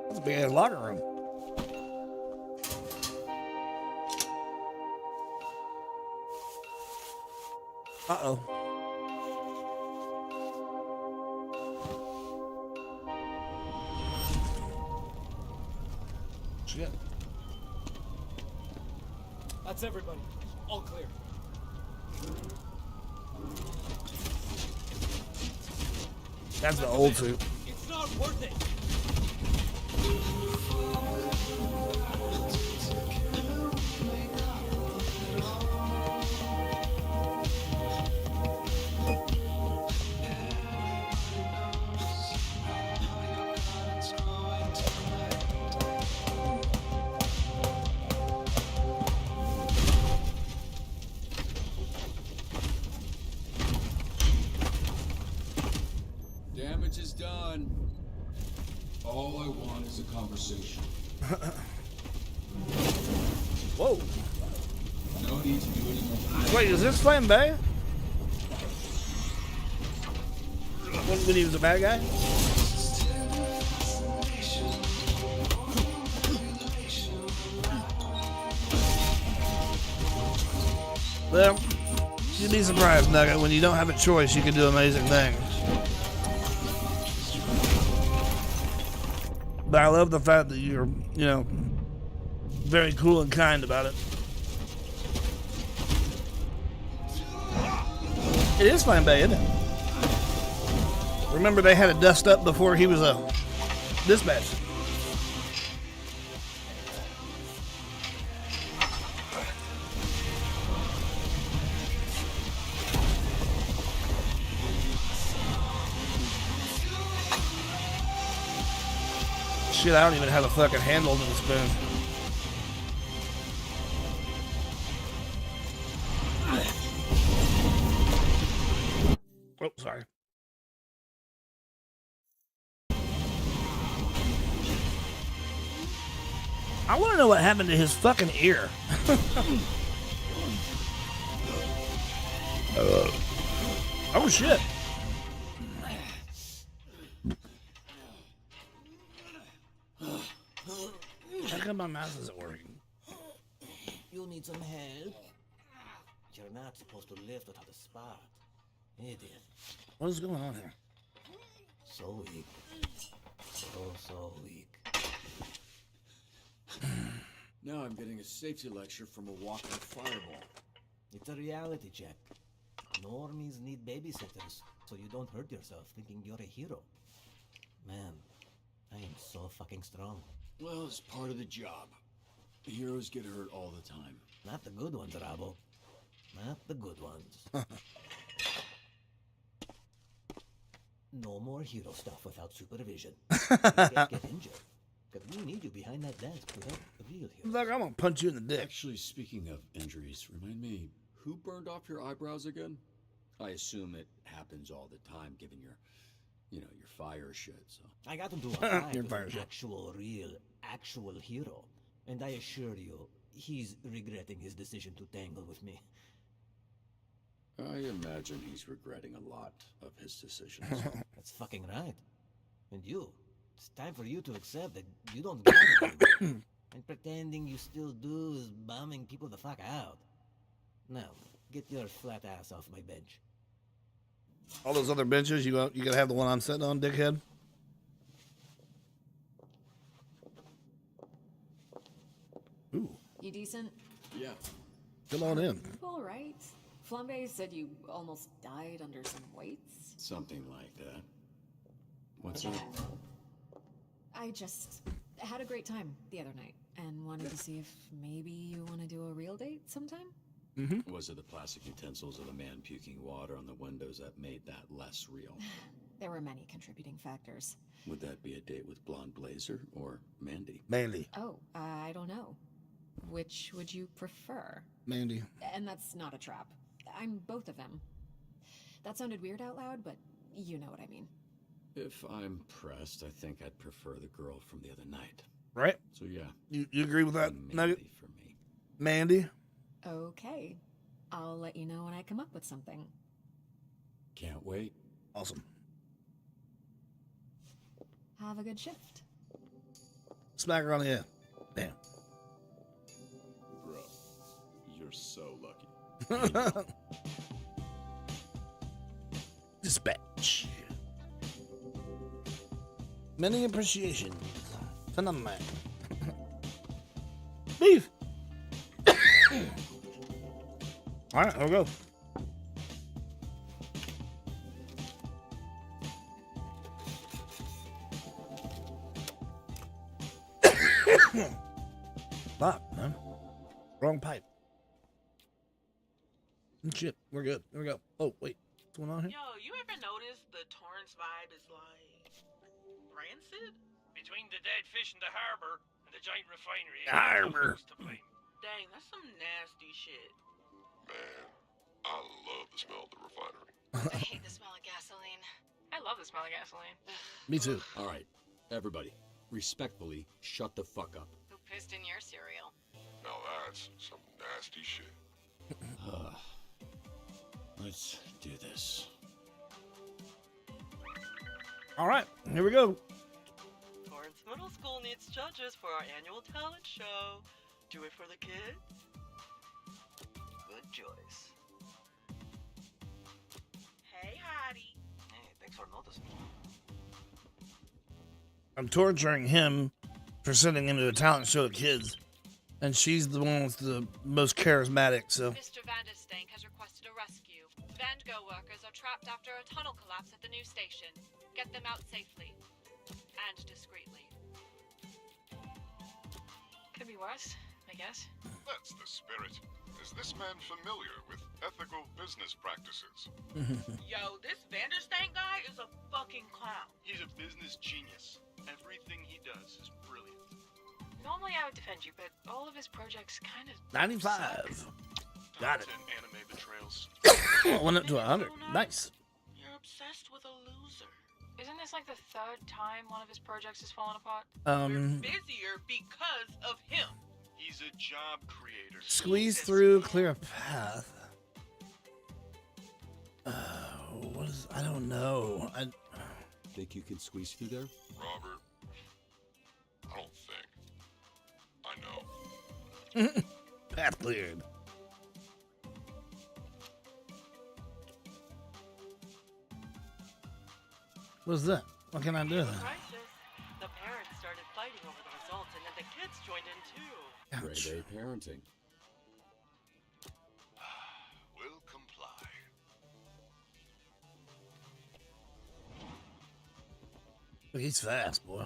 That's a big ass locker room. Uh-oh. Shit. That's everybody. All clear. That's the old suit. It's not worth it. Damage is done. All I want is a conversation. Whoa. No need to do any more. Wait, is this Flame Bay? When he was a bad guy? Well, you'd be surprised, Nugget. When you don't have a choice, you can do amazing things. But I love the fact that you're, you know, very cool and kind about it. It is Flame Bay, isn't it? Remember, they had to dust up before he was a dispatch. Shit, I don't even have a fucking handle to the spoon. Oh, sorry. I want to know what happened to his fucking ear. Oh, shit. How come my mouse isn't working? You need some help? You're not supposed to lift without a spark. Idiot. What is going on here? So weak. So weak. Now I'm getting a safety lecture from a walking fireball. It's a reality check. Normies need babysitters, so you don't hurt yourself thinking you're a hero. Man, I am so fucking strong. Well, it's part of the job. Heroes get hurt all the time. Not the good ones, Rabo. Not the good ones. No more hero stuff without supervision. You can't get injured. Because we need you behind that desk to help the real heroes. Look, I'm gonna punch you in the dick. Actually, speaking of injuries, remind me, who burned off your eyebrows again? I assume it happens all the time, given your, your fire shit, so. I got him to a fight Your with fire an shit. actual hero. And I assure you, he's regretting his decision to tangle with me. I imagine he's regretting a lot of his decisions. That's fucking right. And you, it's time for you to accept that you don't got it. And pretending you still do is bombing people the fuck out. Now, get your flat ass off my bench. All those other benches, you gotta have the one I'm sitting on, dickhead. Ooh, You decent? Yeah. come on in. All right. Flambe said you almost died under some weights. Something like that. What's up? I just had a great time the other night and wanted to see if maybe you want to do a real date sometime. Was it the plastic utensils or the man puking water on the windows that made that less real? There were many contributing factors. Would that be a date with Blonde Blazer or Mandy? Mandy. Oh, I don't know. Which would you prefer? Mandy. And that's not a trap. I'm both of them. That sounded weird out loud, but you know what I mean. If I'm pressed, I think I'd prefer the girl from the other night. Right? So yeah, You agree with that, Nugget? Mandy for me. Mandy? Okay. I'll let you know when I come up with something. Can't wait. Awesome. Have a good shift. Smack her on the head. Damn. Bro, you're so lucky. Dispatch. Many appreciations. Phenomenon. Beef. All right, I'll go. Fuck, man. Wrong pipe. Shit, we're good. Here we go. Oh, wait. What's going on here? Yo, you ever notice the Torrance vibe is like rancid? Between the dead fish in the harbor and the giant refinery, Harbor. who's to blame? Dang, that's some nasty shit. Man, I love the smell of the refinery. I hate the smell of gasoline. I love the smell of gasoline. Me too. All right, everybody, respectfully, shut the fuck up. Who pissed in your cereal? Now that's some nasty shit. Let's do this. All right, here we go. Torrance Middle School needs judges for our annual talent show. Do it for the kids. Good choice. Hey, Hottie. Hey, thanks for noticing. I'm torturing him for sending him to a talent show of kids. And she's the one with the most charismatic, so. Mr. Vanderstank has requested a rescue. Vango workers are trapped after a tunnel collapse at the new station. Get them out safely. And discreetly. Could be worse, I guess. That's the spirit. Is this man familiar with ethical business practices? Yo, this Vanderstank guy is a fucking clown. He's a business genius. Everything he does is brilliant. Normally I would defend you, but all of his projects kind of 95. Got it. 10 anime betrayals. Went up to 100. Nice. You're a this like the third time one of his projects has fallen apart? Busier because of him. He's a job creator. Squeeze through, clear a path. What is? I don't know. I think you can squeeze through there, Robert. I don't think. I know. Path cleared. What's that? What can I do then? Crisis. The parents started fighting over the results, and then the kids joined in too. Grade A parenting. Will comply. Look, he's fast, boy.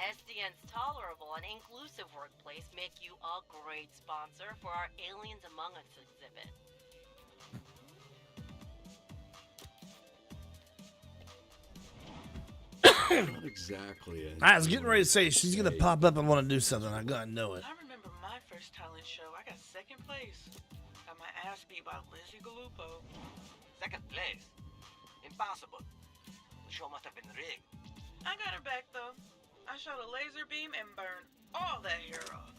SDN's tolerable and inclusive workplace make you a great sponsor for our Aliens Among Us exhibit. Not exactly. I was getting ready to say she's gonna pop up and want to do something. I gotta know it. I remember my first talent show. I got second place. Got my ass beat by Lizzie Gallupo. Second place? Impossible. The show must have been rigged. I got her back though. I shot a laser beam and burned all that hair off.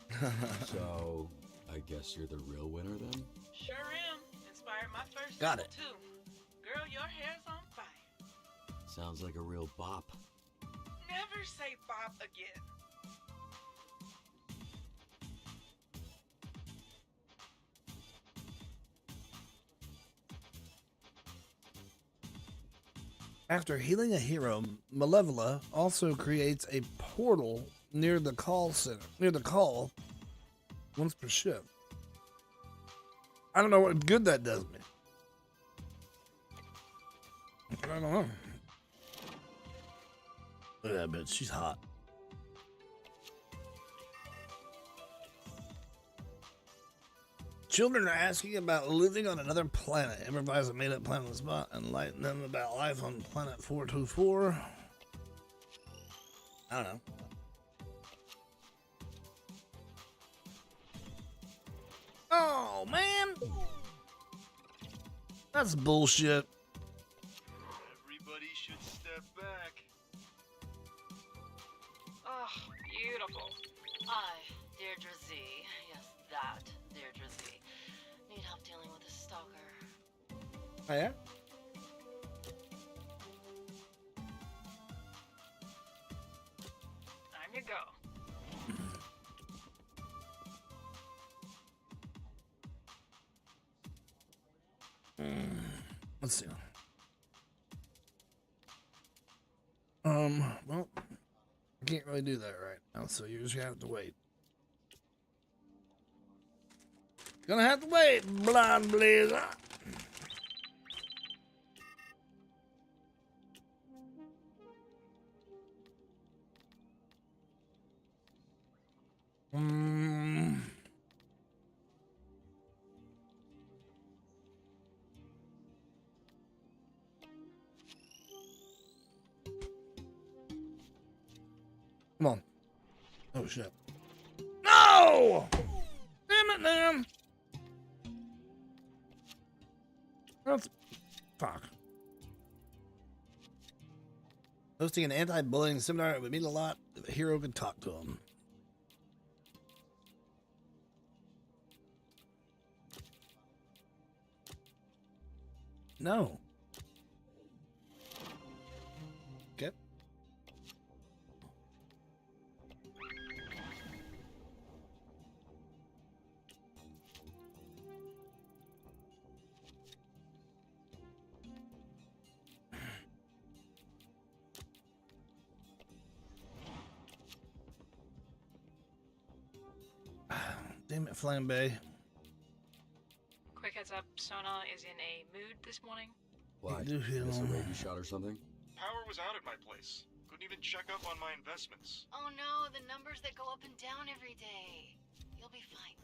So, I guess you're the real winner then? Sure am. Inspired my first Got single, it. too. Girl, your hair's on fire. Sounds like a real bop. Never say bop again. After healing a hero, Malevola also creates a portal near the call center. Near the call, once per shift. I don't know what good that does me. I don't know. Look at that bitch. She's hot. Children are asking about living on another planet. Improvise a made-up planet on the spot. Enlighten them about life on planet 424. I don't know. Oh, man. That's bullshit. Everybody should step back. Oh, beautiful. I, Deirdre Z, yes, that Deirdre Z, need help dealing with a stalker. Oh, yeah? Time to go. Let's see. Well, I can't really do that right now, so you're just gonna have to wait. Gonna have to wait, Blonde Blazer. Come on. Oh, shit. No! Damn it, man. That's... Fuck. Hosting an anti-bullying seminar would mean a lot if a hero could talk to him. No. Okay. Damn it, Flambe. Quick heads up, Sona is in a mood this morning. Why? You do feel Is a him. radio shot or something? Power was out at my place. Couldn't even check up on my investments. Oh no, the numbers that go up and down every day. You'll be fine.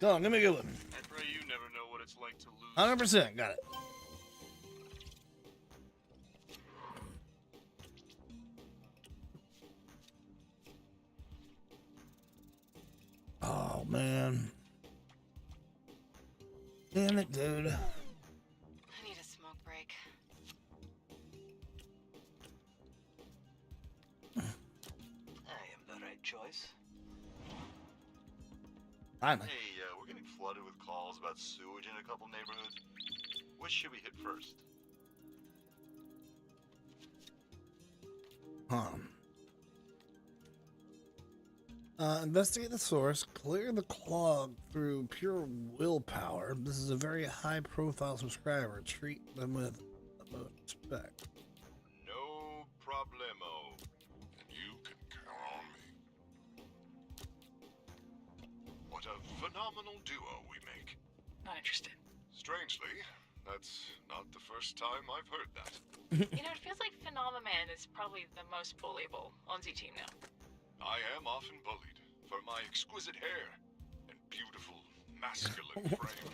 Go on, give me a good one. I pray you never know what it's like to lose. 100%, got it. man. Damn it, dude. I need a smoke break. I am the right choice. Finally. Hey, we're getting flooded with calls about sewage in a couple neighborhoods. Which should we hit first? Investigate the source. Clear the clog through pure willpower. This is a very high-profile subscriber. Treat them with utmost respect. No problemo. You can count on me. What a phenomenal duo we make. Not interested. Strangely, that's not the first time I've heard that. You know, it feels like Phenomenon is probably the most bullyable on Z-Team now. I am often bullied for my exquisite hair and beautiful masculine frame.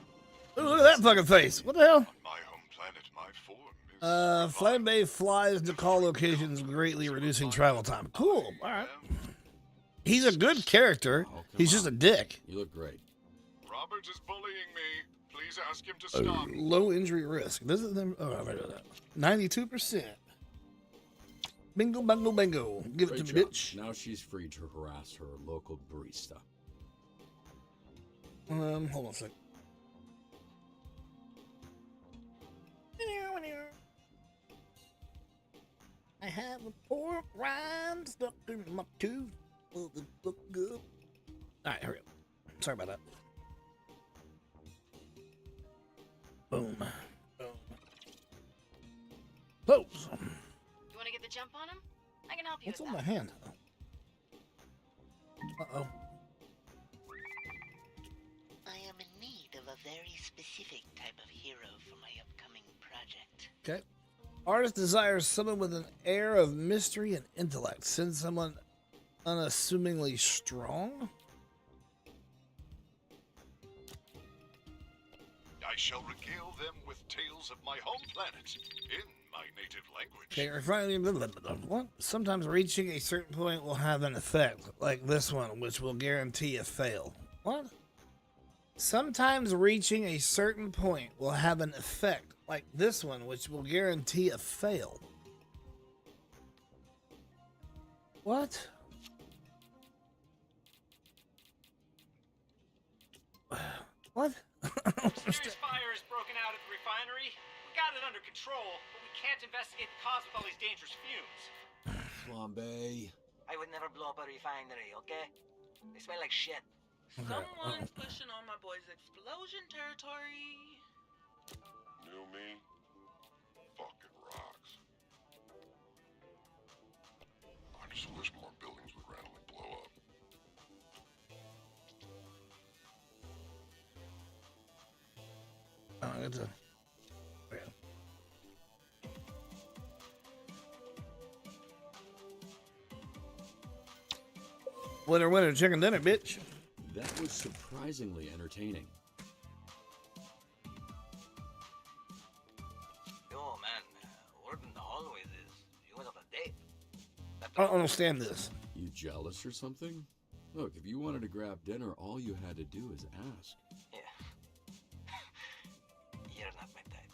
Ooh, look at that fucking face. What the hell? On my home planet, my form is Flambe flies to call locations, greatly reducing travel time. Cool. All right. He's a good character. He's just a dick. You look great. Robert is bullying me. Please ask him to stop. Low injury risk. Visit them. Oh, I know that. 92%. Bingo, bango, bango. Give it to me, Great job. bitch. Now she's free to harass her local barista. Hold on a sec. I have a pork rind stuck in my tooth. Will it look good? Alright, hurry up. Sorry about that. Boom. Boom. Close. You want to get the jump on him? I can help you What's with on that. my hand? Uh-oh. I am in need of a very specific type of hero for my upcoming project. Okay. Artist desires someone with an air of mystery and intellect. Send someone unassumingly strong. I shall regale them with tales of my home planet in my native language. Okay, refining. What? Sometimes reaching a certain point will have an effect, like this one, which will guarantee a fail. What? Sometimes reaching a certain point will have an effect, like this one, which will guarantee a fail. What? What? Serious fire has broken out at the refinery. We got it under control, but we can't investigate the cause with all these dangerous fumes. Flambe. I would never blow up a refinery, okay? They smell like shit. Someone's pushing on my boy's explosion territory. New me? Fucking rocks. I just wish more buildings would randomly blow up. Oh, it's a. Winner, winner, chicken dinner, bitch. That was surprisingly entertaining. Yo, man, word in the hallways is you went on a date. I don't understand this. You jealous or something? Look, if you wanted to grab dinner, all you had to do is ask. Yeah. You're not my type.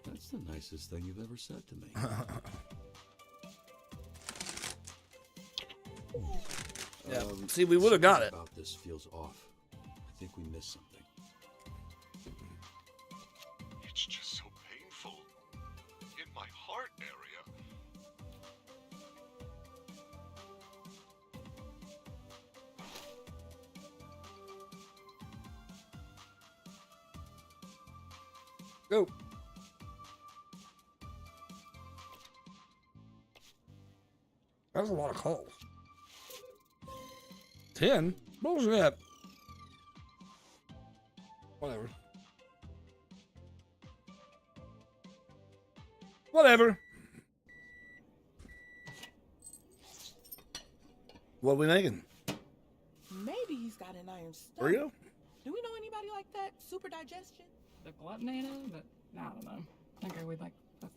That's the nicest thing you've ever said to me. Yeah. See, we would have got it. About this feels off. I think we missed something. It's just so painful. In my heart area. Go. That's a lot of calls. 10? Bullshit. Whatever. Whatever. What are we making? Maybe he's got an iron stomach. Burrito? Do we know anybody like that? Super digestion? The glutonator, but I don't know. I go with like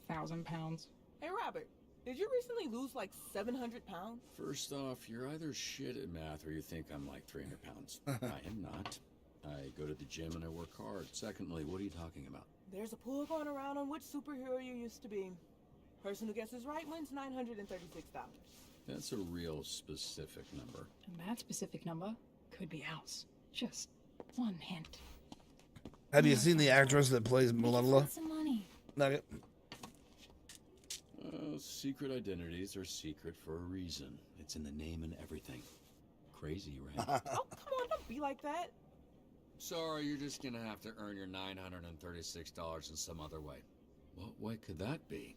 1,000 pounds. Hey, Robert, Did you recently lose like 700 pounds? First off, you're either shit at math or you think I'm like 300 pounds. I am not. I go to the gym and I work hard. Secondly, what are you talking about? There's a poll going around on which superhero you used to be. Person who guesses right wins $936. That's a real specific number. And that specific number could be ours. Just one hint. Have you seen the actress that plays Malala? Some money. Nugget. Secret identities are secret for a reason. It's in the name and everything. Crazy, right? Oh, come on, don't be like that. Sorry, you're just gonna have to earn your $936 in some other way. What way could that be?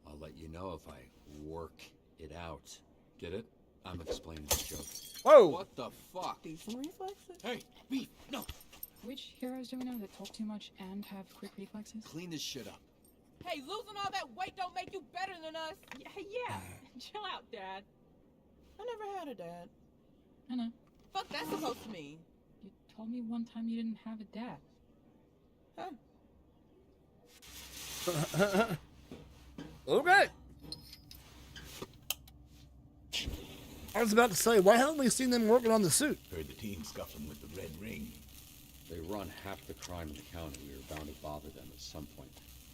I'll let you know if I work it out. Get it? I'm explaining the joke. Whoa! What the fuck? Decent reflexes. Hey, me, no. Which heroes do we know that talk too much and have quick reflexes? Clean this shit up. Hey, losing all that weight don't make you better than us. Yeah. Chill out, Dad. I never had a dad. I know. Fuck that's supposed to mean? You told me one time you didn't have a dad. Huh? Okay. I was about to say, why haven't we seen them working on the suit? Heard the team scuffling with the red ring. They run half the crime in the county. We were bound to bother them at some point.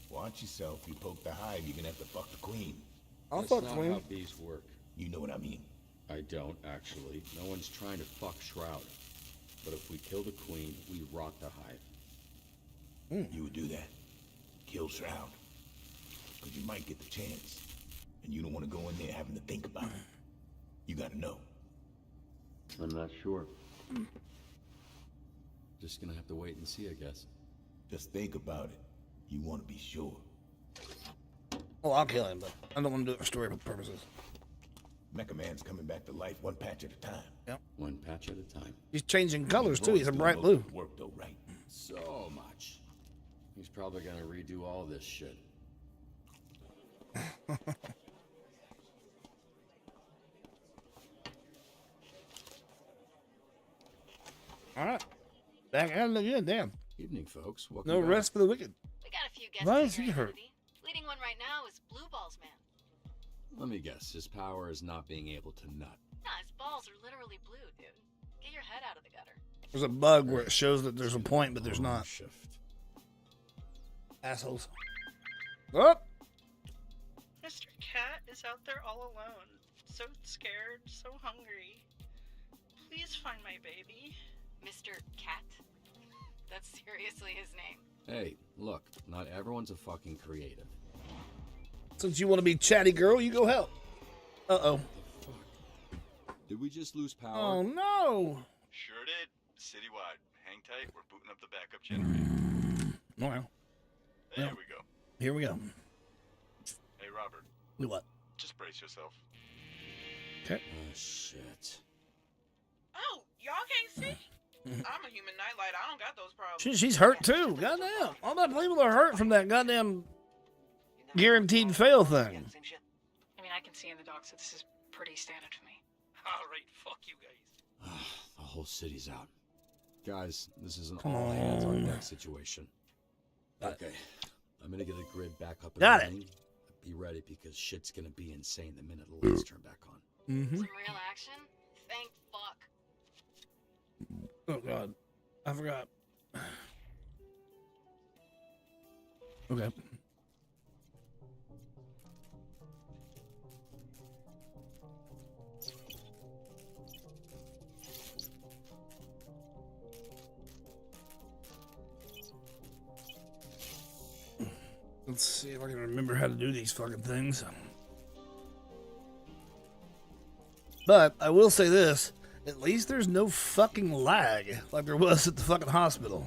Watch yourself. You poke the hive, you're gonna have to fuck the queen. I'll That's fuck not Queen. how bees work. You know what I mean. I don't, actually. No one's trying to fuck Shroud. But if we kill the queen, we rot the hive. You would do that. Kill Shroud. Because you might get the chance. And you don't want to go in there having to think about it. You gotta know. I'm not sure. Just gonna have to wait and see, I guess. Just think about it. You want to be sure. Oh, I'll kill him, but I don't want to do it for story purposes. Mecha Man's coming back to life one patch at a time. Yep. One patch at a time. He's changing colors, too. He's a bright blue. Work though, right? So much. He's probably gonna redo all this shit. All right. Back out again, damn. Evening, folks. Welcome No back. rest for the wicked. We got a few guests Why in is he here, hurt? Anthony. Leading one right now is Blue Balls Man. Let me guess. His power is not being able to nut. Nah, his balls are literally blue, dude. Get your head out of the gutter. There's a bug where it shows that there's a point, but there's not. Shift. Assholes. Oh! Mr. Cat is out there all alone. So scared, so hungry. Please find my baby. Mr. Cat? That's seriously his name. Hey, look. Not everyone's a fucking creative. Since you want to be chatty girl, you go help. Uh-oh. Did we just lose power? Oh, no! Sure did. Citywide. Hang tight. We're booting up the backup generator. Well, There yeah. we go. Here we go. Hey, Robert. Do what? Just brace yourself. Okay. Oh, shit. Oh, y'all can't see? I'm a human nightlight. I don't got those problems. She's hurt, too. Goddamn. All my people are hurt from that goddamn guaranteed fail thing. I mean, I can see in the dark, so this is pretty standard for me. Alright, fuck you guys. The whole city's out. Guys, this is an Come all hands on on. deck situation. Okay. I'm gonna get a grid back up and Got it. running. Be ready because shit's gonna be insane the minute the lights turn back on. Mm-hmm. Some real action? Thank fuck. Oh, God. I forgot. Okay. Let's see if I can remember how to do these fucking things. But I will say this, at least there's no fucking lag like there was at the fucking hospital.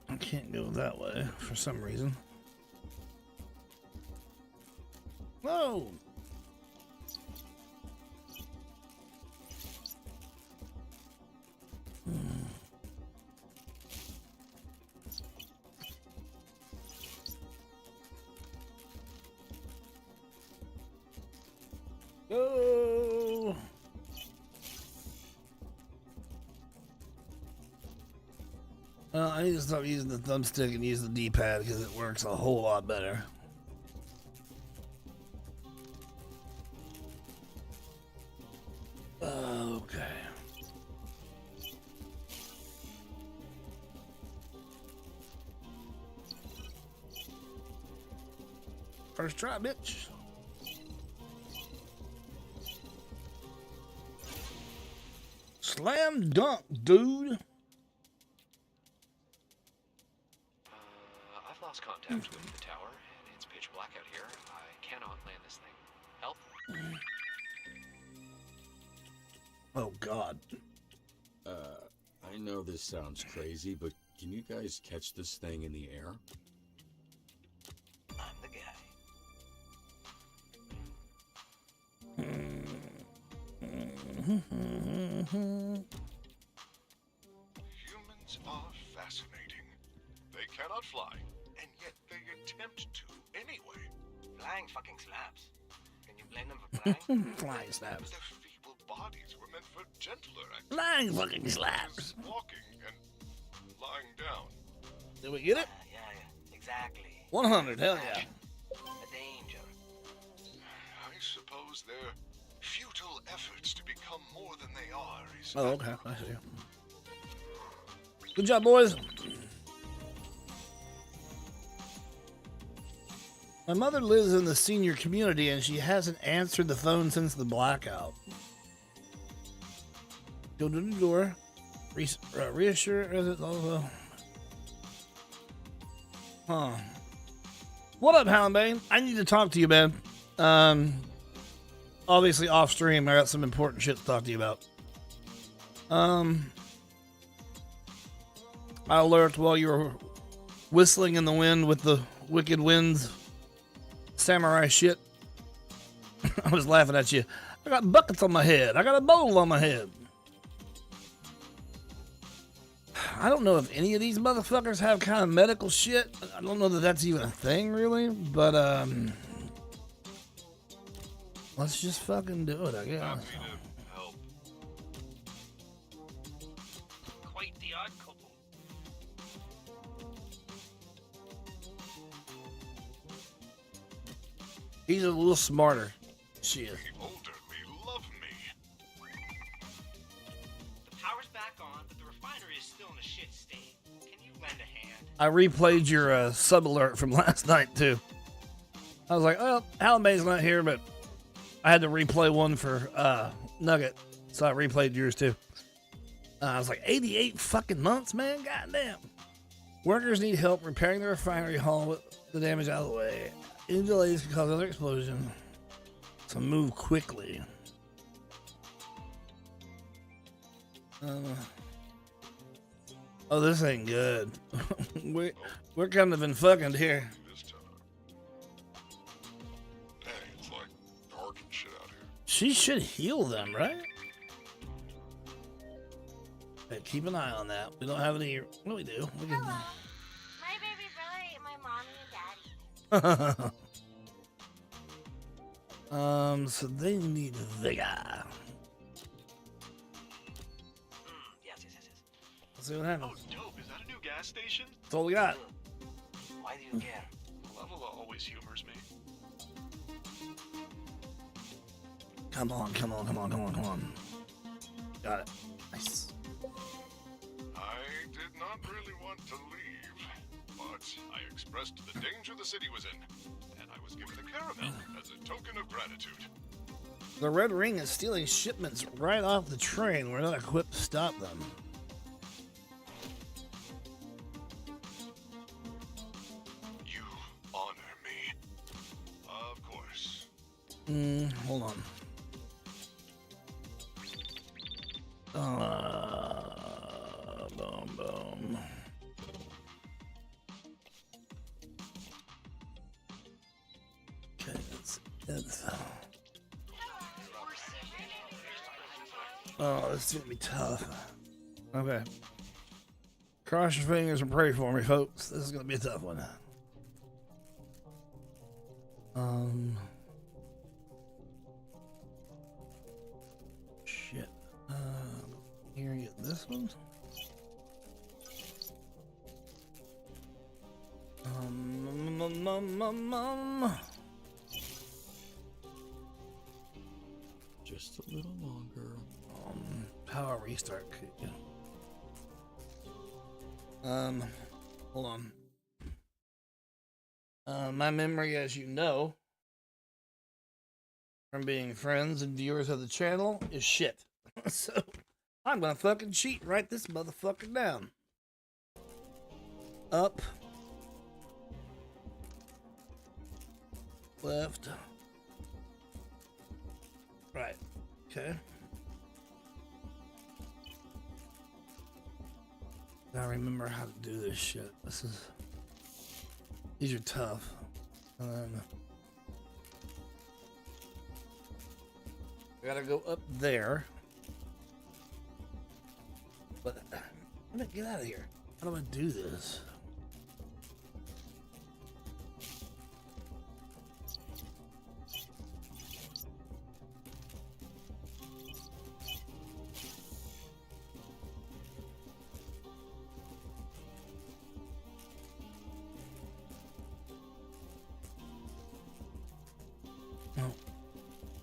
I can't go that way for some reason. Whoa! Go! Well, I need to stop using the thumbstick and use the D-pad because it works a whole lot better. Okay. First try, bitch. Slam dunk, dude. I've lost contact with the tower, and it's pitch black out here. I cannot land this thing. Help? Oh, God. I know this sounds crazy, but can you guys catch this thing in the air? I'm the guy. Humans are fascinating. They cannot fly, and yet they attempt to anyway. Flying fucking slaps. Can you blame them for flying? Flying slaps. Their feeble bodies were meant for gentler activities. Flying fucking slaps. Walking and lying down. Did we get it? Yeah, exactly. 100, hell yeah. A danger. I suppose their futile efforts to become more than they are is... Oh, okay, I see. Good job, boys. My mother lives in the senior community and she hasn't answered the phone since the blackout. Go to the door. Reassure it also. Huh. What up, Houndbane? I need to talk to you, man. Obviously off stream, I got some important shit to talk to you about. I lurked while you were whistling in the wind with the wicked winds. Samurai shit. I was laughing at you. I got buckets on my head. I got a bowl on my head. I don't know if any of these motherfuckers have kind of medical shit. I don't know that that's even a thing, really. But, let's just fucking do it, I guess. Happy to help. Quite the odd couple. He's a little smarter. She is. The elderly love me. The power's back on, but the refinery is still in a shit state. Can you lend a hand? I replayed your sub alert from last night, too. I was like, well, Houndbane's not here, but I had to replay one for Nugget, so I replayed yours, too. I was like, 88 fucking months, man? Goddamn. Workers need help repairing the refinery hall with the damage out of the way. Any delays can cause another explosion. So move quickly. Oh, this ain't good. We're kind of in fucking here. Dang, it's like dark and shit out here. She should heal them, right? Hey, keep an eye on that. We don't have any. What do we do? We can... Hello. My baby brother ate my mommy and daddy. So they need vigor. Yes. Let's see what happens. Oh, dope. Is that a new gas station? That's all we got. Why do you care? Level always humors me. Come on. Got it. Nice. I did not really want to leave, but I expressed the danger the city was in, and I was given a caramel as a token of gratitude. The Red Ring is stealing shipments right off the train. We're not equipped to stop them. You honor me. Of course. Hold on. Boom. Okay, that's oh, this is gonna be tough. Okay. Cross your fingers and pray for me, folks. This is gonna be a tough one. Shit. Here, get this one. Just a little longer. Power restart. Hold on. My memory, as you know, from being friends and viewers of the channel, is shit. So, I'm gonna fucking cheat and write this motherfucker down. Up. Left. Right. Okay. I remember how to do this shit. These are tough. I gotta go up there. But I'm gonna get out of here. How do I do this?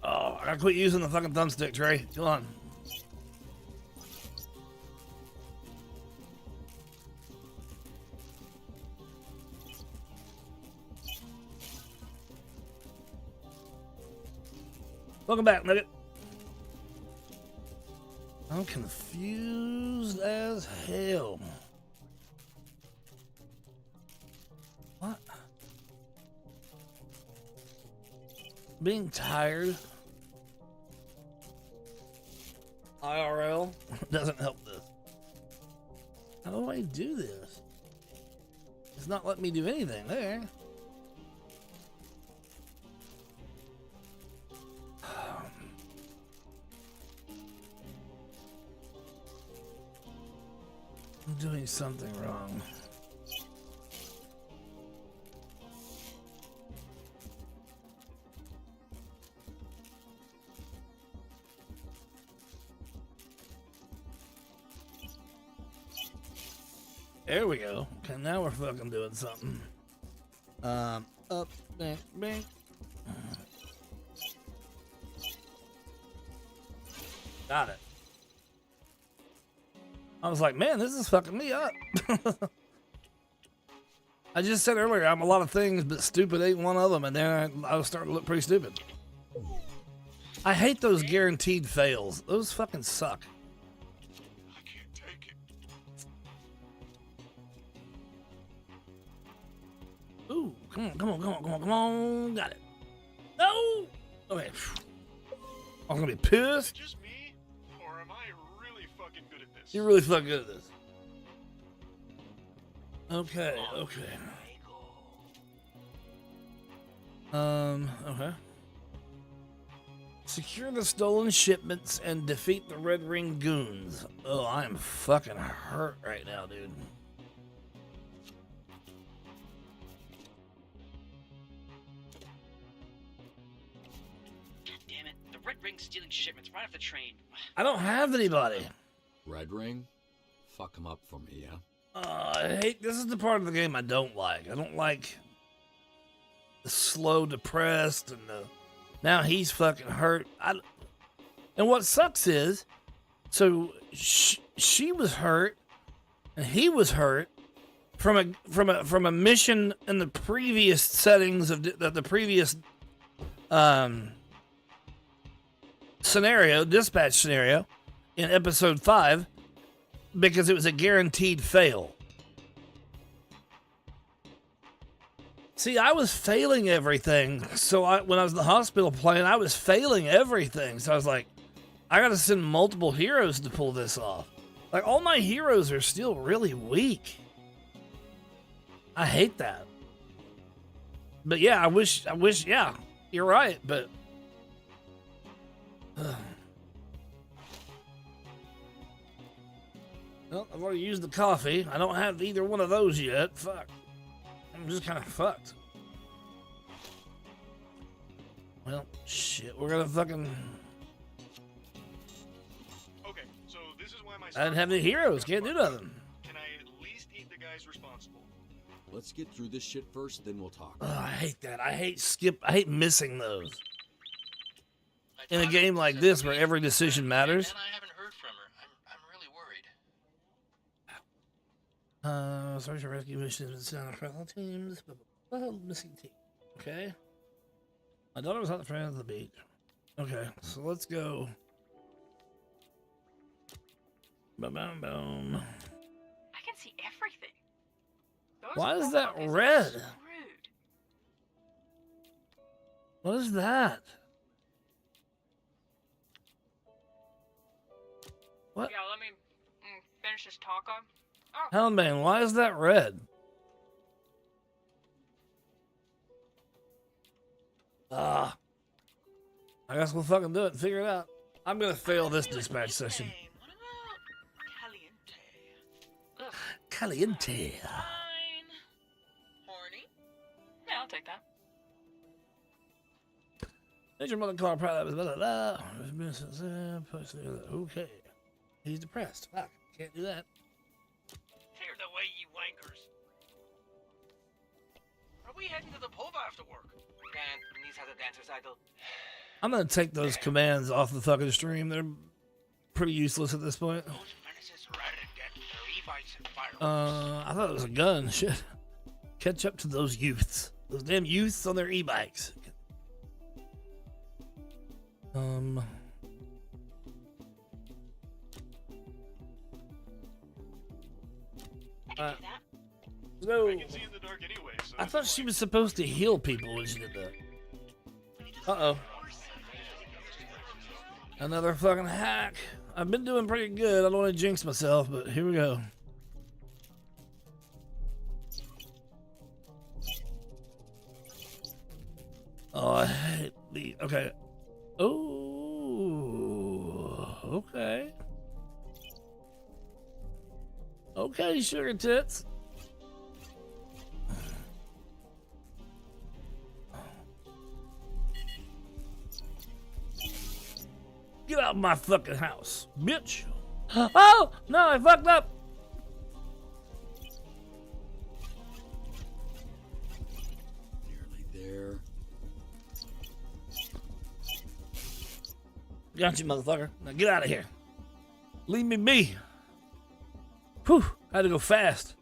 Oh, I gotta quit using the fucking thumbstick, Trey. Come on. Welcome back, Nugget. I'm confused as hell. What? Being tired IRL doesn't help this. How do I do this? It's not letting me do anything there. I'm doing something wrong. There we go. Okay, now we're fucking doing something. Up, bang, bang. Got it. I was like, man, this is fucking me up. I just said earlier, I'm a lot of things, but stupid ain't one of them, and then I was starting to look pretty stupid. I hate those guaranteed fails. Those fucking suck. I can't take it. Ooh, come on. Got it. No! Okay. I'm gonna be pissed. Just me, or am I really fucking good at this? You're really fucking good at this. Okay. Okay. Secure the stolen shipments and defeat the Red Ring goons. Oh, I am fucking hurt right now, dude. God damn it. The Red Ring's stealing shipments right off the train. I don't have anybody. Red Ring? Fuck him up for me, yeah? I hate, this is the part of the game I don't like. I don't like the slow, depressed, and the, now he's fucking hurt. And what sucks is, so she was hurt, and he was hurt from a mission in the previous settings of the previous scenario, dispatch scenario, in episode 5. Because it was a guaranteed fail. See, I was failing everything. So when I was in the hospital playing, I was failing everything. So I was like, I gotta send multiple heroes to pull this off. Like, all my heroes are still really weak. I hate that. But yeah, I wish, yeah, you're right, but... Well, I've already used the coffee. I don't have either one of those yet. Fuck. I'm just kind of fucked. Well, shit. We're gonna fucking... Okay, so this is why my... I didn't have any heroes. Can't do nothing. Can I at least eat the guys responsible? Let's get through this shit first, then we'll talk. I hate that. I hate missing those. In a game like this where every decision matters. And I haven't heard from her. I'm really worried. Search and rescue missions on travel teams. Missing team. Okay. My daughter was on the front of the beach. Okay, so let's go. Boom, boom, boom. I can see everything. Those Why is that red? What is that? What? Yeah, let me finish this taco. Oh. Hellman, why is that red? I guess we'll fucking do it and figure it out. I'm gonna fail this dispatch session. Caliente. Horny? Yeah, I'll take that. Major mother car private. Blah, blah, blah. Okay. He's depressed. Fuck. Can't do that. Clear the way, you wankers. Are we heading to the pub after work? Dan, Denise has a dancer's idol. I'm gonna take those commands off the fucking stream. They're pretty useless at this point. I thought it was a gun. Shit. Catch up to those youths. Those damn youths on their e-bikes. No. I thought she was supposed to heal people when she did that. Uh-oh. Another fucking hack. I've been doing pretty good. I don't want to jinx myself, but here we go. Oh, I hate the... Okay. Oh, okay. Okay, sugar tits. Get out of my fucking house, bitch. Oh, no, I fucked up. Nearly there. Got you, motherfucker. Now get out of here. Leave me be. Whew, I had to go fast.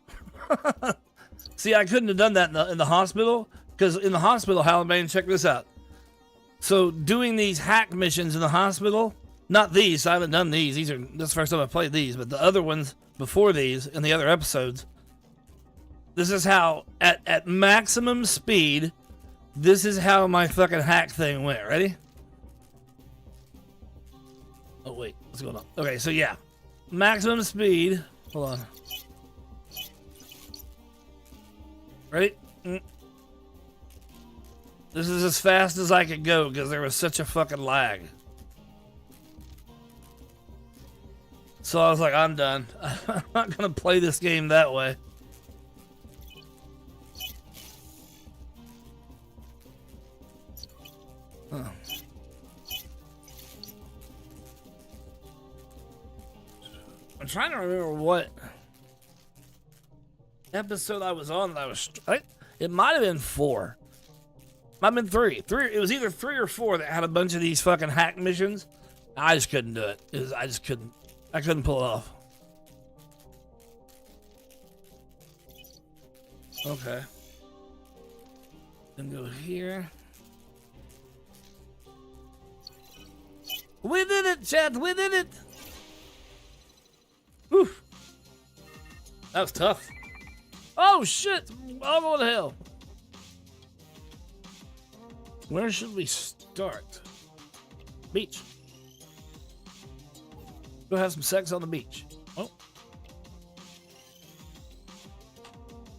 See, I couldn't have done that in the hospital, because in the hospital, Halibane, check this out. So doing these hack missions in the hospital, not these, I haven't done these. This is the first time I've played these, but the other ones before these in the other episodes, this is how, at maximum speed, this is how my fucking hack thing went. Ready? Oh, wait, what's going on? Okay, so yeah, maximum speed. Hold on. Ready? This is as fast as I could go because there was such a fucking lag. So I was like, I'm done. I'm not going to play this game that way. Huh. I'm trying to remember what episode I was on that I was... It might have been 4. Might have been 3. It was either 3 or 4 that had a bunch of these fucking hack missions. I just couldn't do it. I just couldn't. I couldn't pull it off. Okay. Then go here. We did it, chat. We did it. Whew. That was tough. Oh, shit. I'm going to hell. Where should we start? Beach. Go have some sex on the beach. Oh.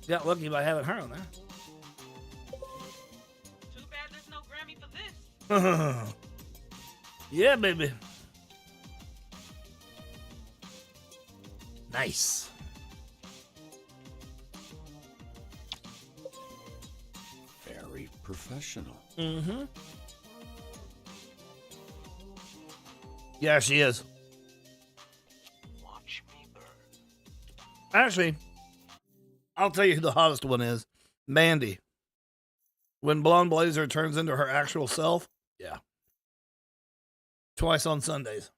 Got lucky by having her on there. Too bad there's no Grammy for this. Yeah, baby. Nice. Very professional. Mm-hmm. Yeah, she is. Actually, I'll tell you who the hottest one is. Mandy. When Blonde Blazer turns into her actual self, yeah. Twice on Sundays.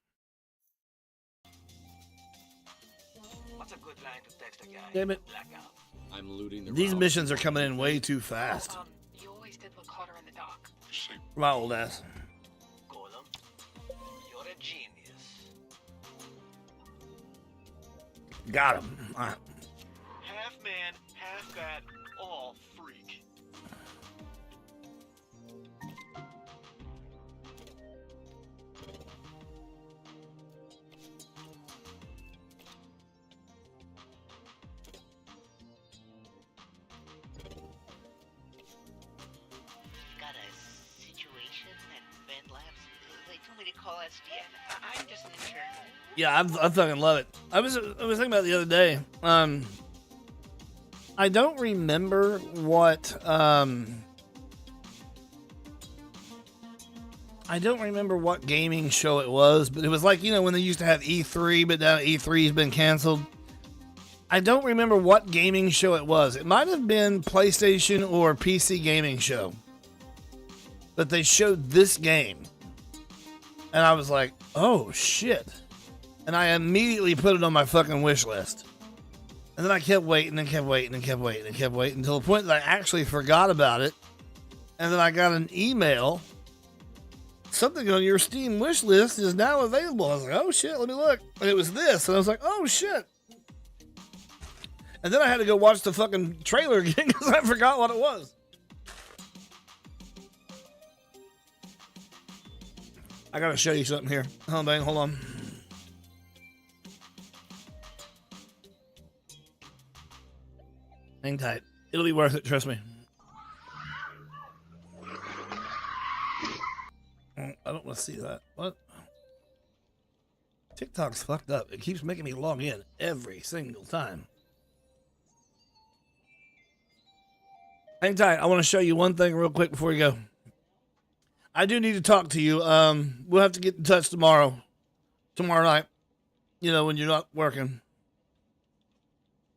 What's a good line to text a guy? Damn it. Blackout. I'm looting the These route. missions are coming in way too fast. You always did look hotter in the dock. My old ass. Golem, you're a genius. Got him. Half man, half bat, all freak. Got a situation at Band Labs. They told me to call SDN. I'm just an intern. Yeah, I fucking love it. I was thinking about it the other day. I don't remember what gaming show it was, but it was like, you know, when they used to have E3, but now E3's been canceled. I don't remember what gaming show it was. It might have been PlayStation or PC gaming show. But they showed this game. And I was like, oh shit. And I immediately put it on my fucking wish list. And then I kept waiting and kept waiting and kept waiting and kept waiting until the point that I actually forgot about it. And then I got an email. Something on your Steam wish list is now available. I was like, oh shit, let me look. And it was this. And I was like, oh shit. And then I had to go watch the fucking trailer again because I forgot what it was. I gotta show you something here. Hold on. Hang tight. It'll be worth it, trust me. I don't want to see that. What? TikTok's fucked up. It keeps making me log in every single time. Hang tight. I want to show you one thing real quick before you go. I do need to talk to you. We'll have to get in touch tomorrow night, you know, when you're not working.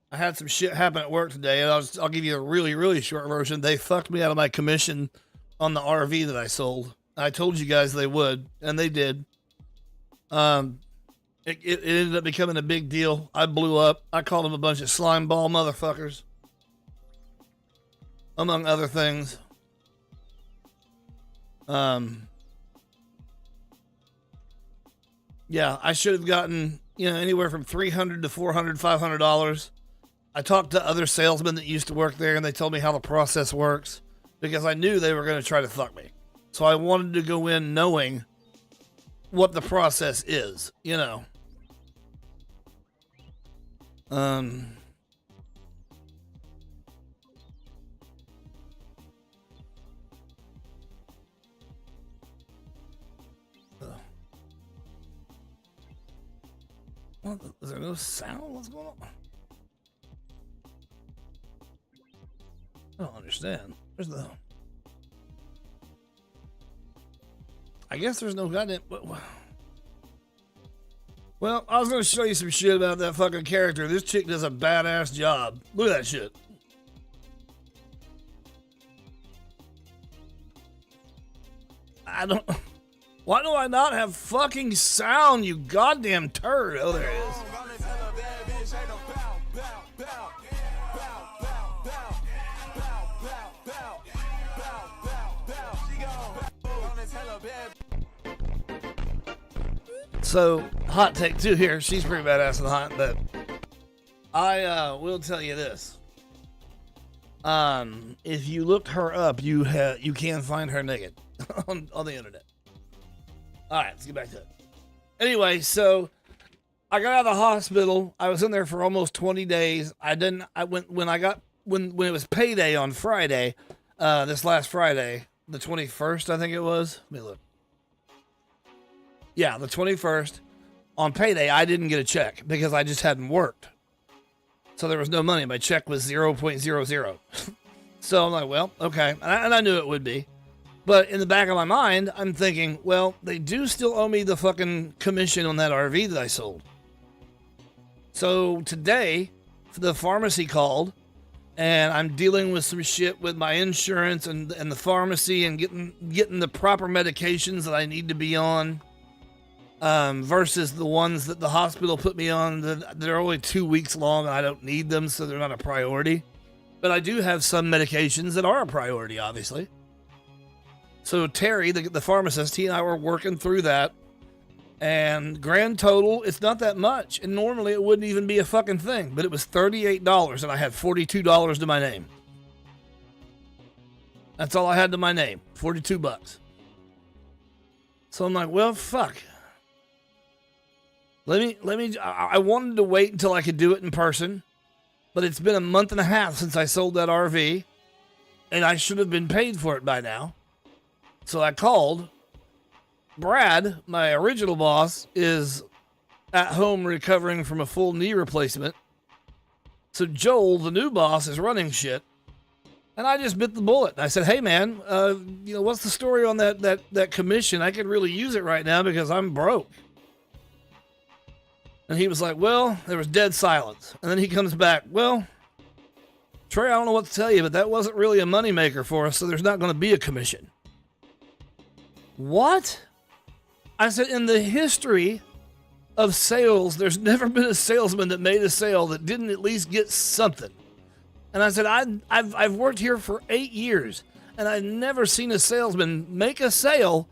I had some shit happen at work today, and I'll give you a really, really short version. They fucked me out of my commission on the RV that I sold. I told you guys they would, and they did. It ended up becoming a big deal. I blew up. I called them a bunch of slime ball motherfuckers, among other things. Yeah, I should have gotten, you know, anywhere from $300 to $400, $500. I talked to other salesmen that used to work there, and they told me how the process works because I knew they were going to try to fuck me. So I wanted to go in knowing what the process is, you know. What, is there no sound? What's going on? I don't understand. Where's the... I guess there's no goddamn... Well, I was going to show you some shit about that fucking character. This chick does a badass job. Look at that shit. I don't... Why do I not have fucking sound, you goddamn turd? Oh, there it is. So, hot take 2 here. She's pretty badass and hot, but I will tell you this. If you looked her up, you can find her naked on the internet. All right, let's get back to it. Anyway, so I got out of the hospital. I was in there for almost 20 days. When it was payday on Friday, this last Friday, the 21st, I think it was. Let me look. Yeah, the 21st. On payday, I didn't get a check because I just hadn't worked. So there was no money. My check was 0.00. So I'm like, well, okay. And I knew it would be. But in the back of my mind, I'm thinking, well, they do still owe me the fucking commission on that RV that I sold. So today, the pharmacy called and I'm dealing with some shit with my insurance and the pharmacy and getting the proper medications that I need to be on, versus the ones that the hospital put me on that they're only 2 weeks long and I don't need them, so they're not a priority. But I do have some medications that are a priority, obviously. So Terry, the pharmacist, he and I were working through that. And grand total, it's not that much. And normally it wouldn't even be a fucking thing. But it was $38 and I had $42 to my name. That's all I had to my name. $42. So I'm like, well, fuck. I wanted to wait until I could do it in person. But it's been a month and a half since I sold that RV. And I should have been paid for it by now. So I called. Brad, my original boss, is at home recovering from a full knee replacement. So Joel, the new boss, is running shit. And I just bit the bullet. I said, hey, man, what's the story on that commission? I could really use it right now because I'm broke. And he was like, well, there was dead silence. And then he comes back, well, Trey, I don't know what to tell you, but that wasn't really a moneymaker for us, so there's not going to be a commission. What? I said, in the history of sales, there's never been a salesman that made a sale that didn't at least get something. And I said, I've worked here for 8 years, and I've never seen a salesman make a sale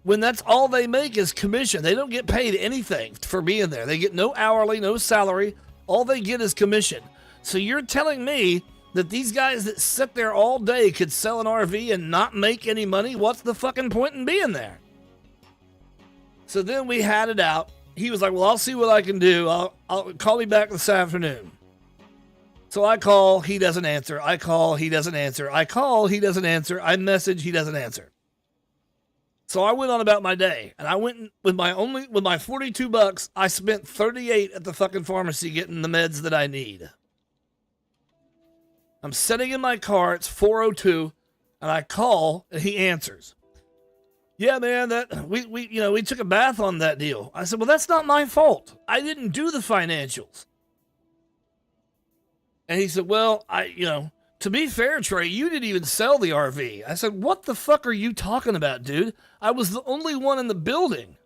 when that's all they make is commission. They don't get paid anything for being there. They get no hourly, no salary. All they get is commission. So you're telling me that these guys that sit there all day could sell an RV and not make any money? What's the fucking point in being there? So then we had it out. He was like, well, I'll see what I can do. I'll call me back this afternoon. So I call, he doesn't answer. I call, he doesn't answer. I call, he doesn't answer. I message, he doesn't answer. So I went on about my day, and I went with my $42. I spent $38 at the fucking pharmacy getting the meds that I need. I'm sitting in my car. It's 4:02, and I call, and he answers. Yeah, man, that we took a bath on that deal. I said, well, that's not my fault. I didn't do the financials. And he said, well, to be fair, Trey, you didn't even sell the RV. I said, what the fuck are you talking about, dude? I was the only one in the building.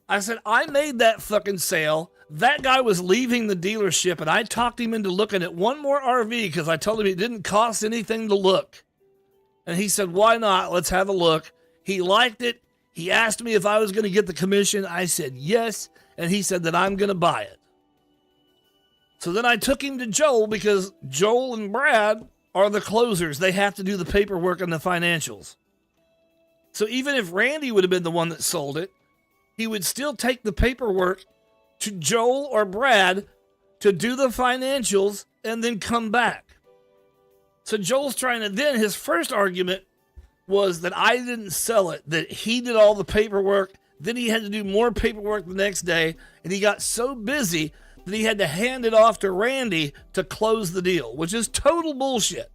I said, I made that fucking sale. That guy was leaving the dealership, and I talked him into looking at one more RV because I told him it didn't cost anything to look. And he said, why not? Let's have a look. He liked it. He asked me if I was going to get the commission. I said yes, and he said that I'm going to buy it. So then I took him to Joel because Joel and Brad are the closers. They have to do the paperwork and the financials. So even if Randy would have been the one that sold it, he would still take the paperwork to Joel or Brad to do the financials and then come back. So Joel's trying to then, his first argument was that I didn't sell it, that he did all the paperwork. Then he had to do more paperwork the next day, and he got so busy that he had to hand it off to Randy to close the deal, which is total bullshit.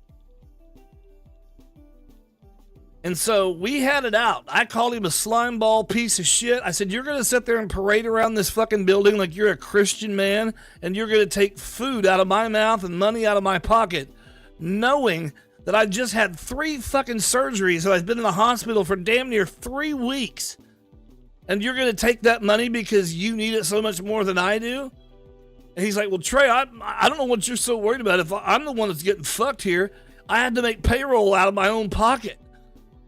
And so we had it out. I called him a slimeball piece of shit. I said, you're going to sit there and parade around this fucking building like you're a Christian man, and you're going to take food out of my mouth and money out of my pocket, knowing that I just had 3 fucking surgeries and I've been in the hospital for damn near 3 weeks. And you're going to take that money because you need it so much more than I do? And he's like, well, Trey, I don't know what you're so worried about. If I'm the one that's getting fucked here, I had to make payroll out of my own pocket.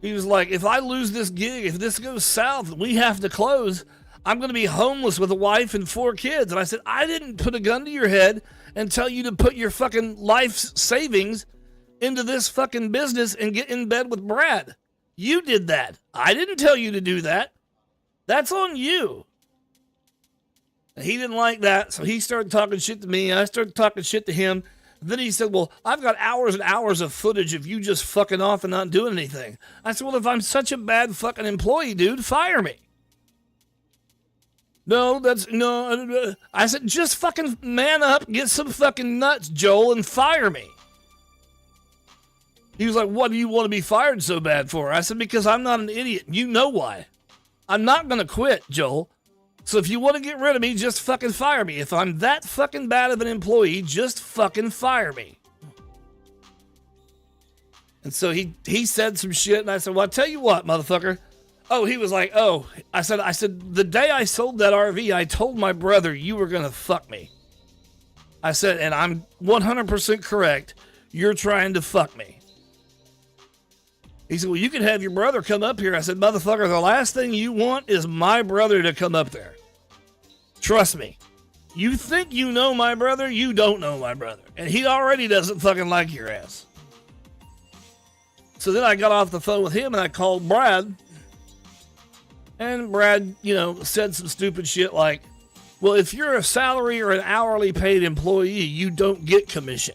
He was like, if I lose this gig, if this goes south, we have to close, I'm going to be homeless with a wife and 4 kids. And I said, I didn't put a gun to your head and tell you to put your fucking life savings into this fucking business and get in bed with Brad. You did that. I didn't tell you to do that. That's on you. He didn't like that, so he started talking shit to me. I started talking shit to him. Then he said, well, I've got hours and hours of footage of you just fucking off and not doing anything. I said, well, if I'm such a bad fucking employee, dude, fire me. No. I said, just fucking man up, get some fucking nuts, Joel, and fire me. He was like, what do you want to be fired so bad for? I said, because I'm not an idiot. You know why. I'm not going to quit, Joel. So if you want to get rid of me, just fucking fire me. If I'm that fucking bad of an employee, just fucking fire me. And so he said some shit, and I said, well, I'll tell you what, motherfucker. Oh, he was like, oh, I said, the day I sold that RV, I told my brother you were going to fuck me. I said, and I'm 100% correct. You're trying to fuck me. He said, well, you can have your brother come up here. I said, motherfucker, the last thing you want is my brother to come up there. Trust me. You think you know my brother, you don't know my brother. And he already doesn't fucking like your ass. So then I got off the phone with him and I called Brad. And Brad, said some stupid shit like, well, if you're a salary or an hourly paid employee, you don't get commission.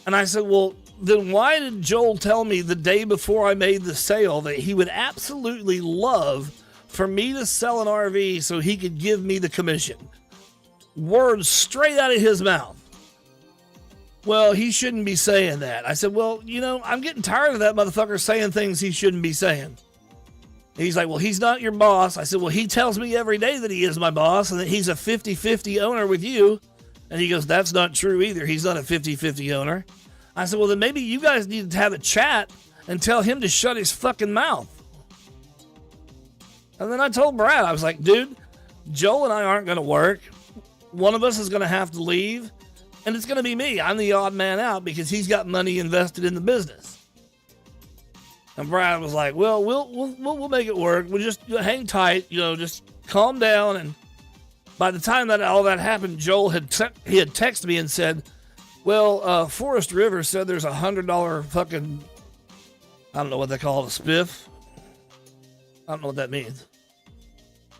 And I said, well, then why did Joel tell me the day before I made the sale that he would absolutely love for me to sell an RV so he could give me the commission? Words straight out of his mouth. Well, he shouldn't be saying that. I said, well, I'm getting tired of that motherfucker saying things he shouldn't be saying. He's like, well, he's not your boss. I said, well, he tells me every day that he is my boss and that he's a 50-50 owner with you. And he goes, that's not true either. He's not a 50-50 owner. I said, well, then maybe you guys need to have a chat and tell him to shut his fucking mouth. And then I told Brad, I was like, dude, Joel and I aren't going to work. One of us is going to have to leave. And it's going to be me. I'm the odd man out because he's got money invested in the business. And Brad was like, well, we'll make it work. We'll just hang tight, just calm down. And by the time that all that happened, Joel had texted me and said, well, Forest River said there's $100 fucking, I don't know what they call it, a spiff. I don't know what that means.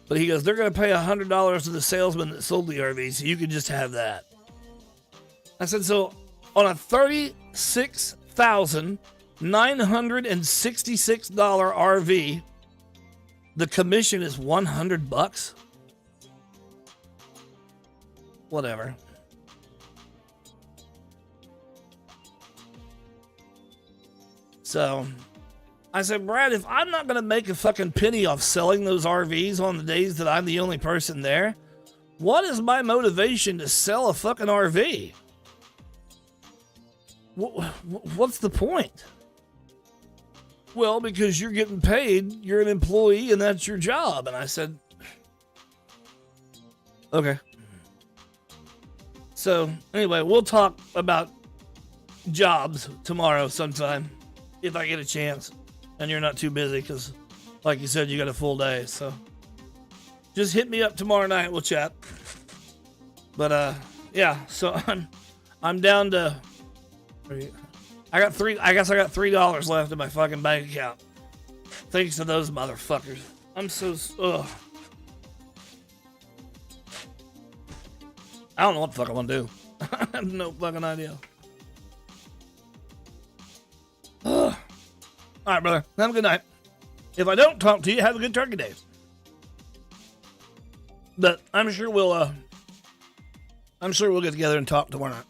But he goes, they're going to pay $100 to the salesman that sold the RV, so you can just have that. I said, so on a $36,966 RV, the commission is $100? Whatever. So I said, Brad, if I'm not going to make a fucking penny off selling those RVs on the days that I'm the only person there, what is my motivation to sell a fucking RV? What's the point? Well, because you're getting paid, you're an employee, and that's your job. And I said, okay. So, anyway, we'll talk about jobs tomorrow sometime, if I get a chance. And you're not too busy, because, like you said, you got a full day. So, just hit me up tomorrow night. We'll chat. But, yeah, so I'm down to... I guess I got $3 left in my fucking bank account. Thanks to those motherfuckers. I'm so, I don't know what the fuck I want to do. I have no fucking idea. All right, brother. Have a good night. If I don't talk to you, have a good turkey day. But I'm sure we'll get together and talk tomorrow night.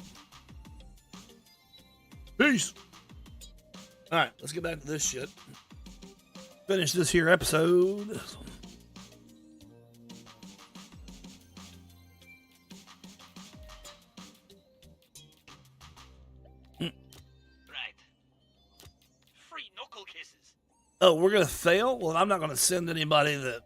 Peace. All right, let's get back to this shit. Finish this here episode. Right. Free knuckle kisses. Oh, we're going to fail? Well, I'm not going to send anybody that...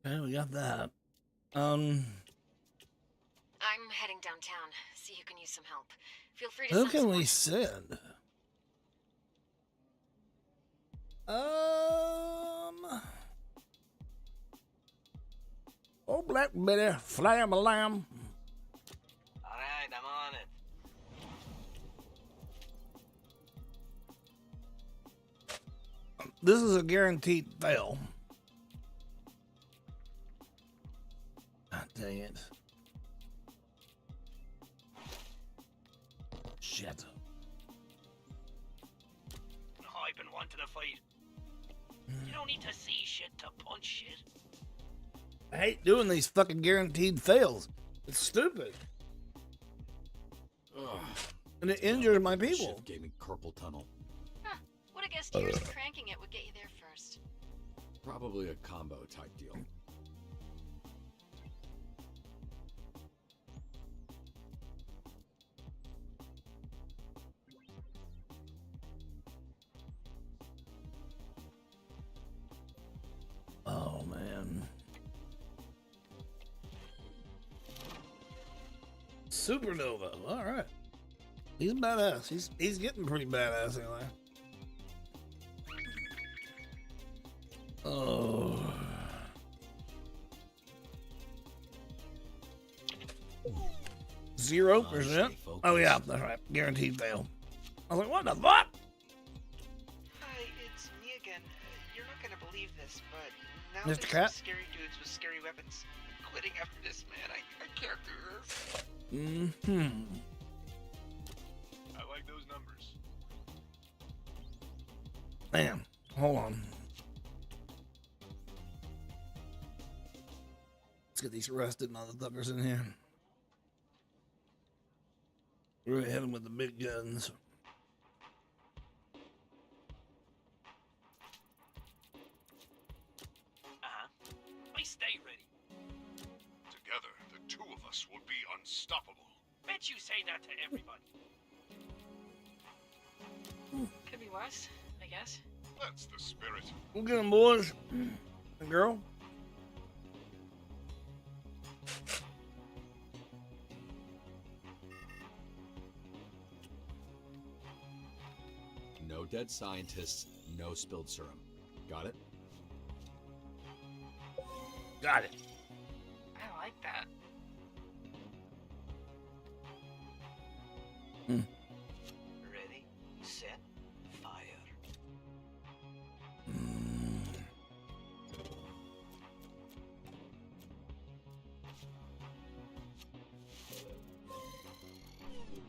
Okay, we got that. I'm heading downtown. See who can use some help. Feel free to Who send can someone. we send? Oh, Black Betty, flam-a-lam. Alright, I'm on it. This is a guaranteed fail. God dang it. Shit. I've been wanting to fight. You don't need to see shit to punch shit. I hate doing these fucking guaranteed fails. It's stupid. Ugh. And it injures my people. Shit gave me carpal tunnel. Huh. Would have guessed years of cranking it would get you there first. Probably a combo type deal. Oh man. Supernova. All right. He's badass. He's getting pretty badass anyway. Oh. Zero %. Oh yeah, that's right. Guaranteed fail. I was like, what the fuck? Hi, it's me again. You're not gonna believe this, but now Mr. there's Cat? some scary dudes with scary weapons. I'm quitting after this, man. I can't do this. Mm-hmm. I like those numbers. Man, hold on. Let's get these rusted motherfuckers in here. We're gonna hit them with the big guns. Please stay ready. Together, the two of us will be unstoppable. Bet you say that to everybody. Could be worse, I guess. That's the spirit. We'll get them, boys. And girl. No dead scientists, no spilled serum. Got it? Got it. I like that. Ready, set, fire. Mm.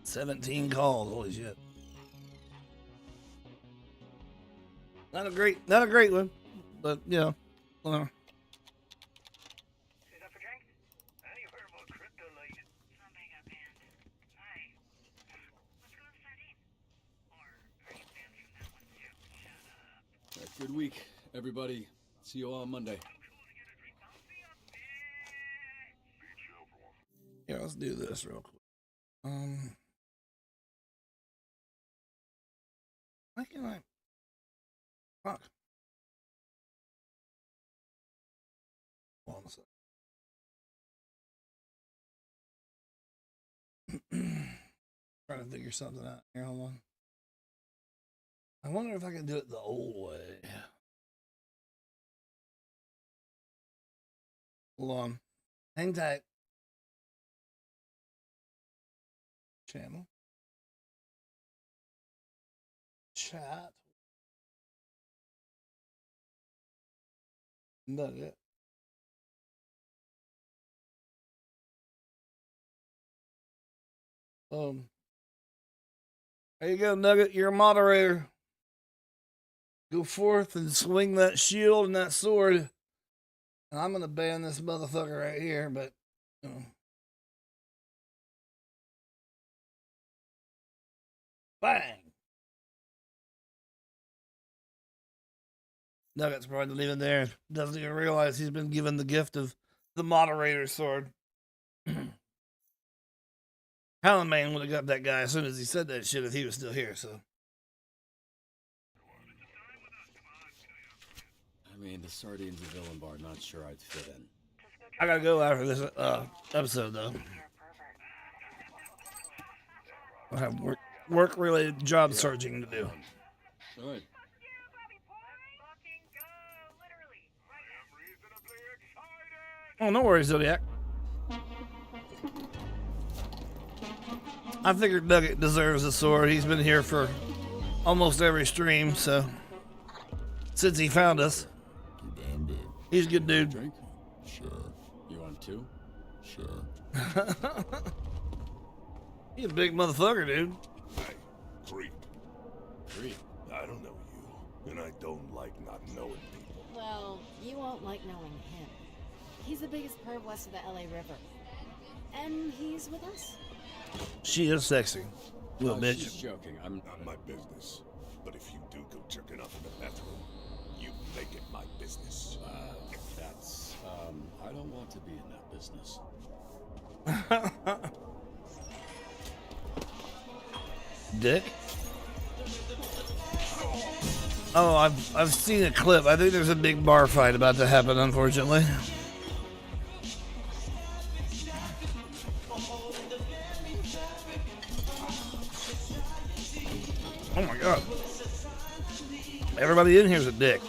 17 calls. Holy shit. Not a great one, but you know. Is that for drink? Any heard about crypto late? Somebody got banned. Hi. What's going on sardine? Or are you banned from that one too? Shut up. Good week, everybody. See you all on Monday. Yeah, let's do this real quick. Why can't I? Fuck. Hold on a second. Trying to figure something out here. Hold on. I wonder if I can do it the old way. Hold on. Hang tight. Channel. Chat. Nugget. There you go, Nugget. You're a moderator. Go forth and swing that shield and that sword. And I'm gonna ban this motherfucker right here, but you know. Bang! Nugget's probably not even there. Doesn't even realize he's been given the gift of the moderator sword. Howling Man would have got that guy as soon as he said that shit if he was still here, so. I mean, the sardines and villain bar, not sure I'd fit in. I gotta go after this episode, though. I have work-related job searching to do. All right. Oh, no worries, Zodiac. I figured Nugget deserves a sword. He's been here for almost every stream, so since he found us, he's a good dude. Drink? Sure. You want two? Sure. He's a big motherfucker, dude. Hey, creep. Creep? I don't know you, and I don't like not knowing people. Well, you won't like knowing him. He's the biggest perv west of the LA River. And he's with us. She is sexy. Little bitch. She's joking. I'm Not my business. But if you do go jerking off in the bathroom, you make it my business. that's. I don't want to be in that business. Dick? Oh, I've seen a clip. I think there's a big bar fight about to happen, unfortunately. Oh my god. Everybody in here's a dick.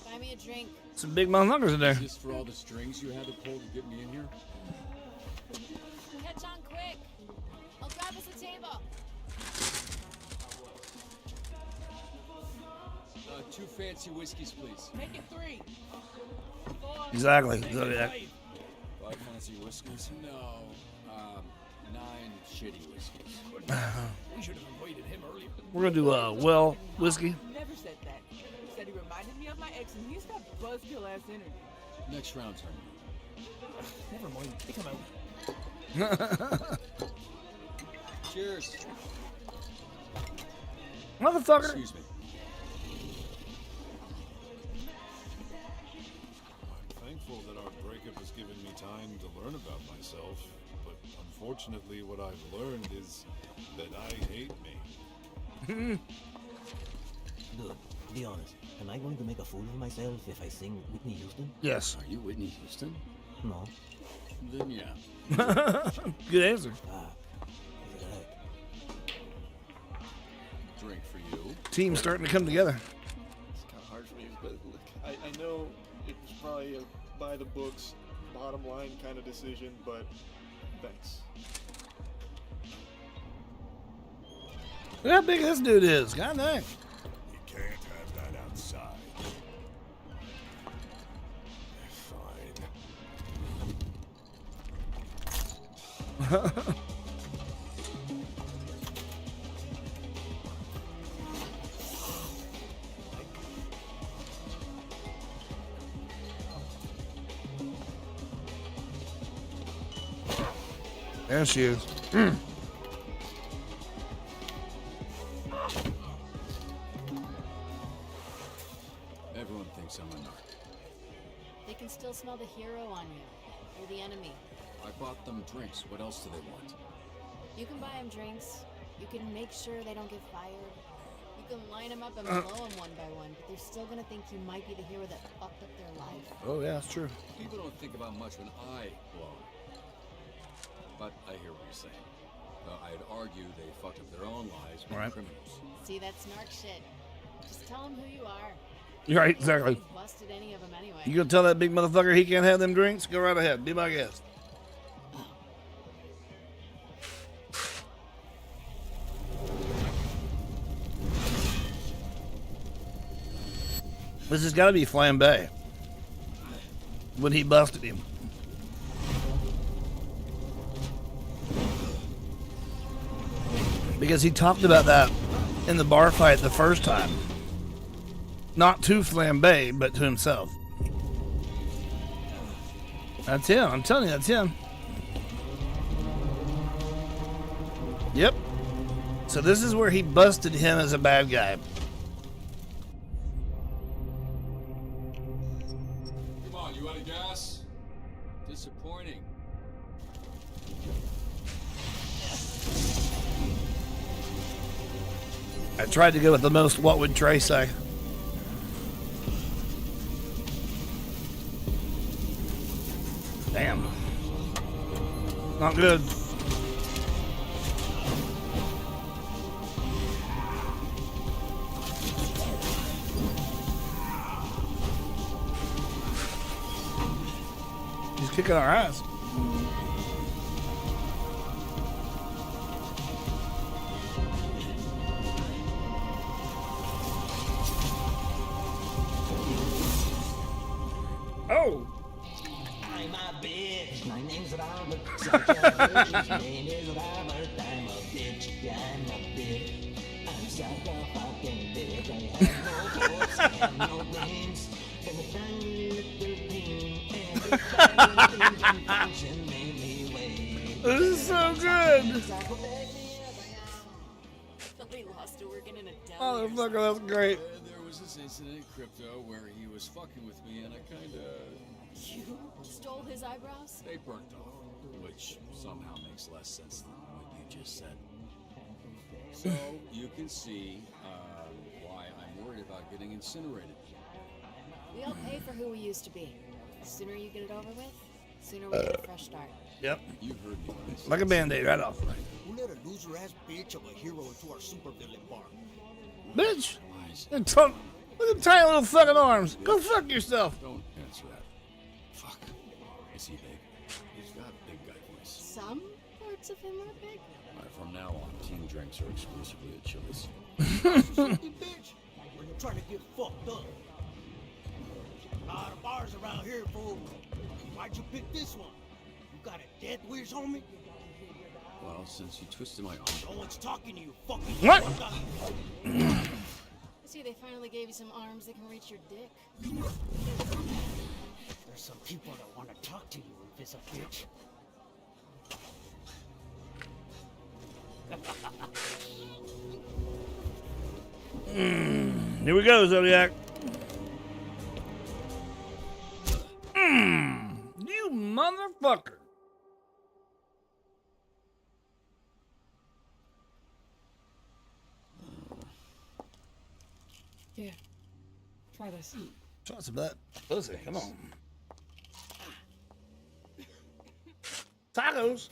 Buy me a drink. Some big motherfuckers in there. Is this for all the strings you had to pull to get me in here? Catch on quick. I'll grab us a table. 2 fancy whiskeys, please. Make it 3. 4. Exactly. Zodiac. 5 fancy whiskeys? No. 9 shitty whiskeys. We should have avoided him earlier. We're gonna do well whiskey. Never said that. He said he reminded me of my ex, and he's got buzzkill ass energy. Next round, turn. Never mind. They come out. Cheers. Motherfucker. Excuse me. I'm thankful that our breakup has given me time to learn about myself, but unfortunately what I've learned is that I hate me. Dude, be honest. Am I going to make a fool of myself if I sing Whitney Houston? Yes. Are you Whitney Houston? No. Then yeah. Good answer. Drink for you. Team's starting to come together. It's kind of hard for me, but look, I know it was probably a by the books, bottom line kind of decision, but thanks. Look how big this dude is. God dang. You can't have that outside. Fine. There she is. Everyone thinks I'm a narc. They can still smell the hero on you. You're the enemy. I bought them drinks. What else do they want? You can buy them drinks. You can make sure they don't get fired. You can line them up and blow them one by one, but they're still gonna think you might be the hero that fucked up their life. Oh yeah, that's true. People don't think about much when I blow. But I hear what you're saying. I'd argue they fucked up their own lives with criminals. See, that's narc shit. Just tell them who you are. You're right, exactly. You've busted any of them anyway. You gonna tell that big motherfucker he can't have them drinks? Go right ahead. Be my guest. This has got to be Flambe. When he busted him. Because he talked about that in the bar fight the first time. Not to Flambe, but to himself. That's him. I'm telling you, that's him. Yep. So this is where he busted him as a bad guy. Come on, you out of gas? Disappointing. I tried to go with the most what would Trey say. Damn. Not good. He's kicking our ass. Oh! I'm a bitch. My name's Robert. Such a bitch. His name is Robert. I'm a bitch. bitch, yeah, I'm a bitch. I'm such a fucking bitch. I have no hopes, I have no dreams. And a tiny little thing, every tiny thing function made me wait. This is so good. Somebody lost a organ in a deli. Oh, that's great. There was this incident in crypto where he was fucking with me and I kinda... You stole his eyebrows? They burnt off, which somehow makes less sense than what you just said. So, you can see why I'm worried about getting incinerated. We all pay for who we used to be. The sooner you get it over with, the sooner we get a fresh start. Yep. You heard me when I said Like a Band-Aid right off. Who let a loser-ass bitch of a hero into our supervillain bar? Bitch! Look at the tiny little fucking arms. Go fuck yourself. Don't answer that. Fuck. Is he big? He's got big guy voice. Some parts of him are big. From now on, team drinks are exclusively at Chili's. Something, bitch? Or you trying to get fucked up? A lot of bars around here, fool. Why'd you pick this one? You got a death wish, homie? Well, since you twisted my arm. No one's talking to you, fucking. What? I see they finally gave you some arms that can reach your dick. There's some people that want to talk to you, Invisa bitch. Here we go, Zodiac. You motherfucker. Yeah. Try this. Try some of that pussy. Come on. Tacos.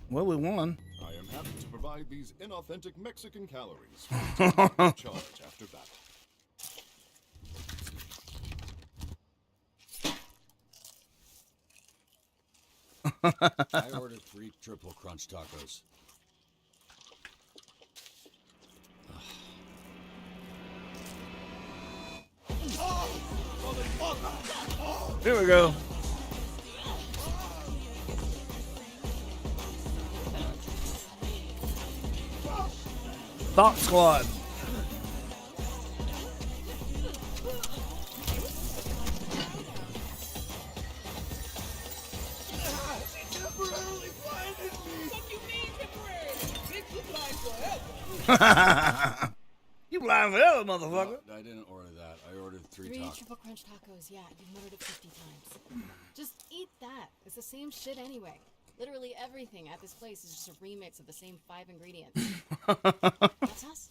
Well, we won. I am happy to provide these inauthentic Mexican calories. Charge after battle. I ordered 3 triple crunch tacos. Here we go. Thought Squad. Temporarily blinded me. What you mean temporary? Bitch, you blind forever. You blind forever, motherfucker. I didn't order that. I ordered 3 3 tacos. triple crunch tacos, yeah. You've muttered it 50 times. Just eat that. It's the same shit anyway. Literally everything at this place is just a remix of the same 5 ingredients. That's us.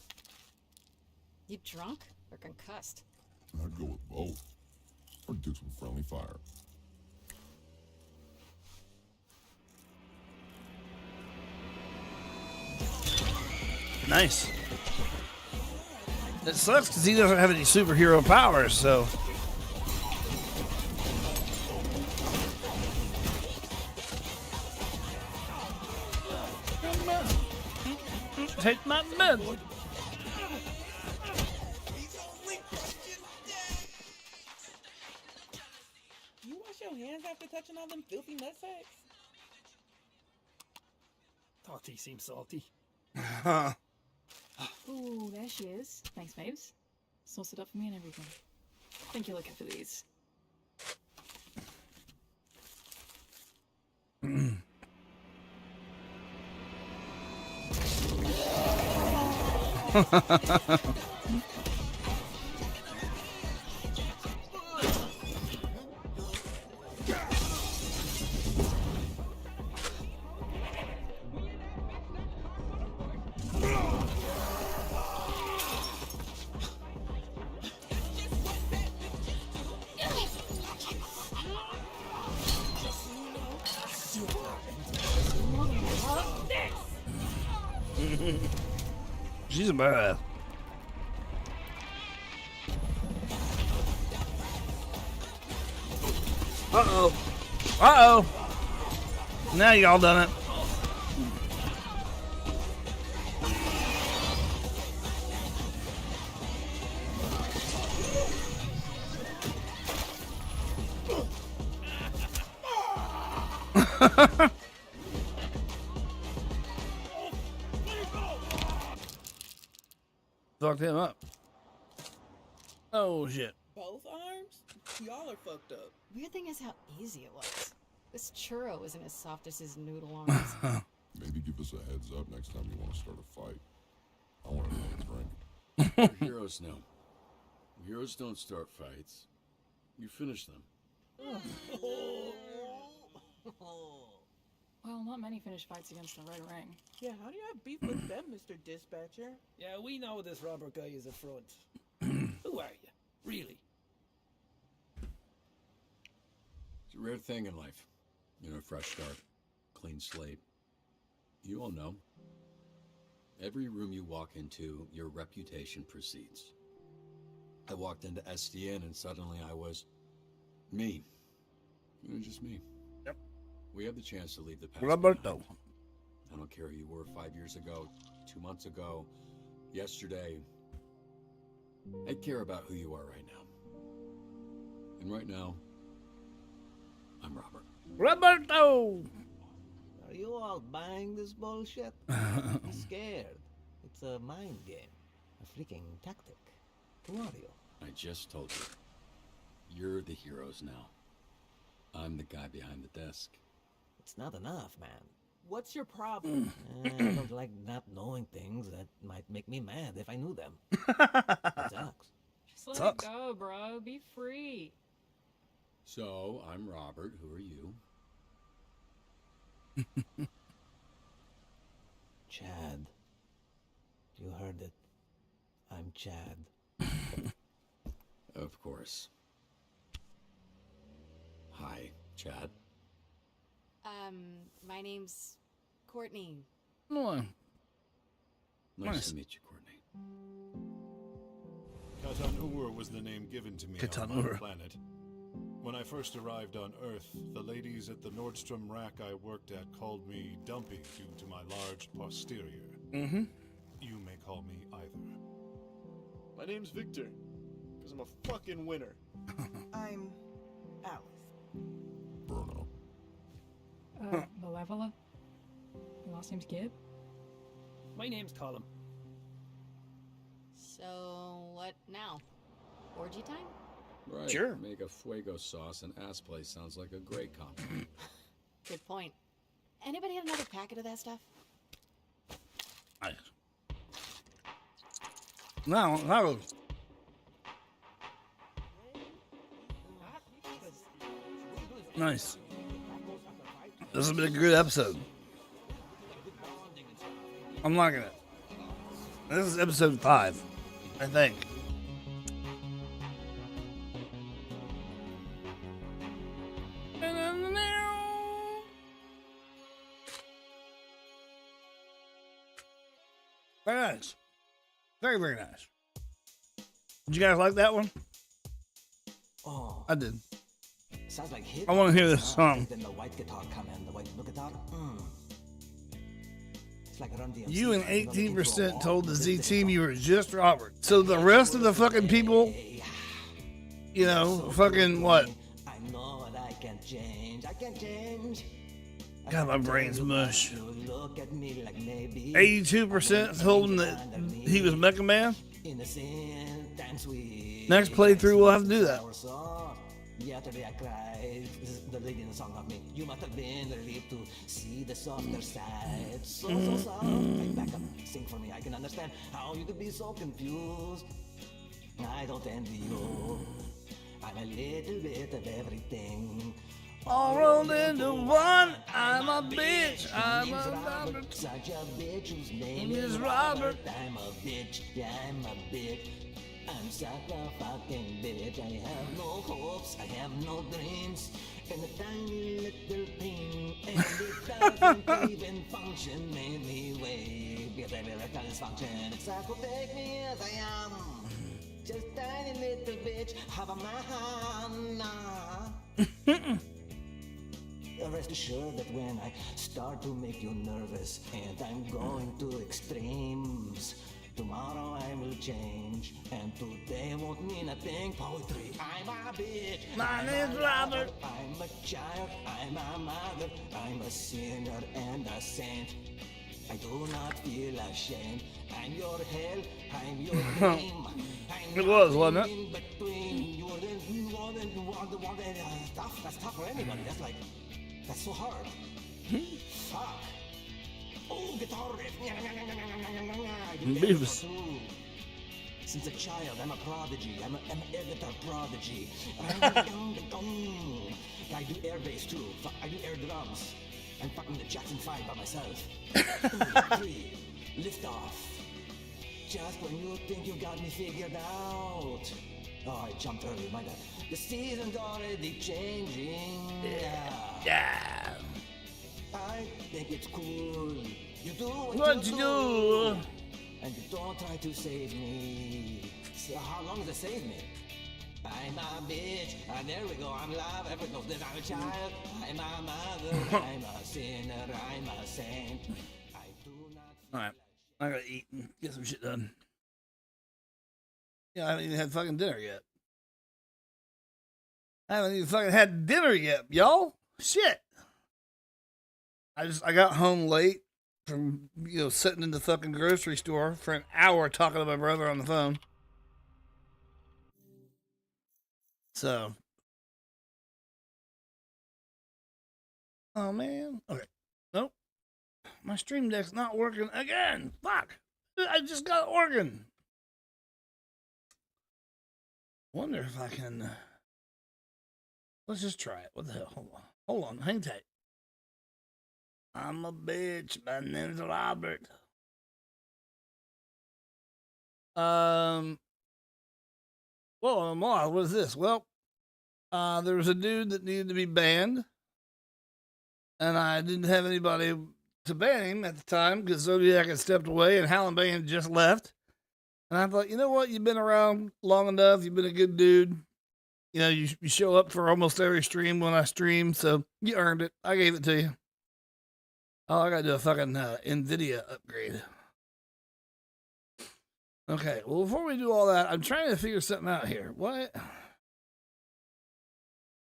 You drunk or concussed? I'd go with both. Or do some friendly fire. Nice. It sucks because he doesn't have any superhero powers, so. Take my meds. You wash your hands after touching all them filthy nutsacks? Tati seems salty. Ooh, there she is. Thanks, babes. Sauce it up for me and everything. I think you're looking for these. She's a badass. Uh-oh. Uh-oh. Now y'all done it. Fucked him up. Oh shit. Both arms? Y'all are fucked up. Weird thing is how easy it was. This churro isn't as soft as his noodle arms. Maybe give us a heads up next time you want to start a fight. I want to drink. We're heroes now. Heroes don't start fights. You finish them. Well, not many finish fights against the Red Ring. Yeah, how do you have beef with them, Mr. Dispatcher? Yeah, we know this Robert guy is a front. Who are you? Really? It's a rare thing in life. You know, fresh start, clean slate. You all know. Every room you walk into, your reputation precedes. I walked into SDN and suddenly I was me. You know, just me. Yep. We have the chance to leave the past Roberto. behind. I don't care who you were 5 years ago, 2 months ago, yesterday. I care about who you are right now. And right now, I'm Robert. Roberto! Are you all buying this bullshit? I'm scared. It's a mind game. A freaking tactic. Who are you? I just told you. You're the heroes now. I'm the guy behind the desk. It's not enough, man. What's your problem? I don't like not knowing things that might make me mad if I knew them. It sucks. Just let Sucks. it go, bro. Be free. So, I'm Robert. Who are you? Chad. You heard it. I'm Chad. Of course. Hi, Chad. My name's Courtney. Oh, Nice to meet you, Courtney. Katan-Ur was the name given to me on Katan-Ur. my planet. When I first arrived on Earth, the ladies at the Nordstrom rack I worked at called me Dumpy due to my large posterior. Mm-hmm. You may call me either. My name's Victor, because I'm a fucking winner. I'm Alice. Bruno. Malevola? Your last name's Gibb? My name's Colin. So, what now? Orgy time? Right. Sure. Make a fuego sauce and ass play sounds like a great compliment. Good point. Anybody have another packet of that stuff? Nice. No, that was... Nice. This has been a good episode. I'm liking it. This is episode 5, I think. Very nice. Very, very nice. Did you guys like that one? Oh, I did. sounds like hit. I wanna hear this song. Then the white guitar come in. The white blue guitar. It's like Run DMC. You and Running into a 18% wall. told the Z team you were just Robert. So the rest of the fucking people, you know, fucking what? I know that I can change. I can change. God, my brain's mush. Look at me like maybe 82% told him that he was Mecha Man. innocent and sweet. Next playthrough, we'll have to do that. Yesterday I cried. This is the lady in the song of me. You must have been relieved to see the softer side. So soft. Right back up. Sing for me. I can understand how you could be so confused. I don't envy you. I'm a little bit of everything. All rolled into one. I'm a bitch. I'm a Robert. Such a bitch whose name Name is is Robert. Robert. I'm a bitch. Yeah, I'm a bitch. I'm such a fucking bitch. I have no hopes. I have no dreams. And a tiny little thing. And it doesn't even function anyway. Because every erectile dysfunction. It's like will take me as I am. Just tiny little bitch. Have a man. Rest assured that when I start to make you nervous and I'm going to extremes, tomorrow I will change and today won't mean a thing. Poetry. I'm a bitch. My name's Robert. I'm a child. I'm a mother. I'm a sinner and a saint. I do not feel ashamed. I'm your hell, I'm your dream. It was, wasn't it? In between, you want tough. That's tough for anybody. That's so hard. Fuck. Oh, guitar riff. I do air Beavis. too. Since a child, I'm a prodigy. I'm an air guitar prodigy. I do air bass too. I do air drums. I'm fucking the Jackson 5 by myself. 2, 3, lift off. Just when you think you got me figured out. Oh, I jumped early, my bad. The season's already changing. Yeah. I think it's cool. You do What you do? And you don't try to save me. So how long does it save me? I'm a bitch. There we go. I'm live. Everyone knows that I'm a child. I'm a mother. I'm a sinner. I'm a saint. I do not. Alright. I gotta eat and get some shit done. Yeah, I haven't even had fucking dinner yet. I haven't even fucking had dinner yet, y'all. Shit. I got home late from, sitting in the fucking grocery store for an hour talking to my brother on the phone. So. Oh, man. Okay. Nope. My stream deck's not working again. Fuck. I just got it working. Wonder if I can. Let's just try it. What the hell? Hold on. Hang tight. I'm a bitch. My name's Robert. Well, what is this? Well, there was a dude that needed to be banned, and I didn't have anybody to ban him at the time because Zodiac had stepped away and Hallen Bane had just left. And I thought, you know what? You've been around long enough. You've been a good dude. You show up for almost every stream when I stream, so you earned it. I gave it to you. Oh, I gotta do a fucking NVIDIA upgrade. Okay, well, before we do all that, I'm trying to figure something out here. What?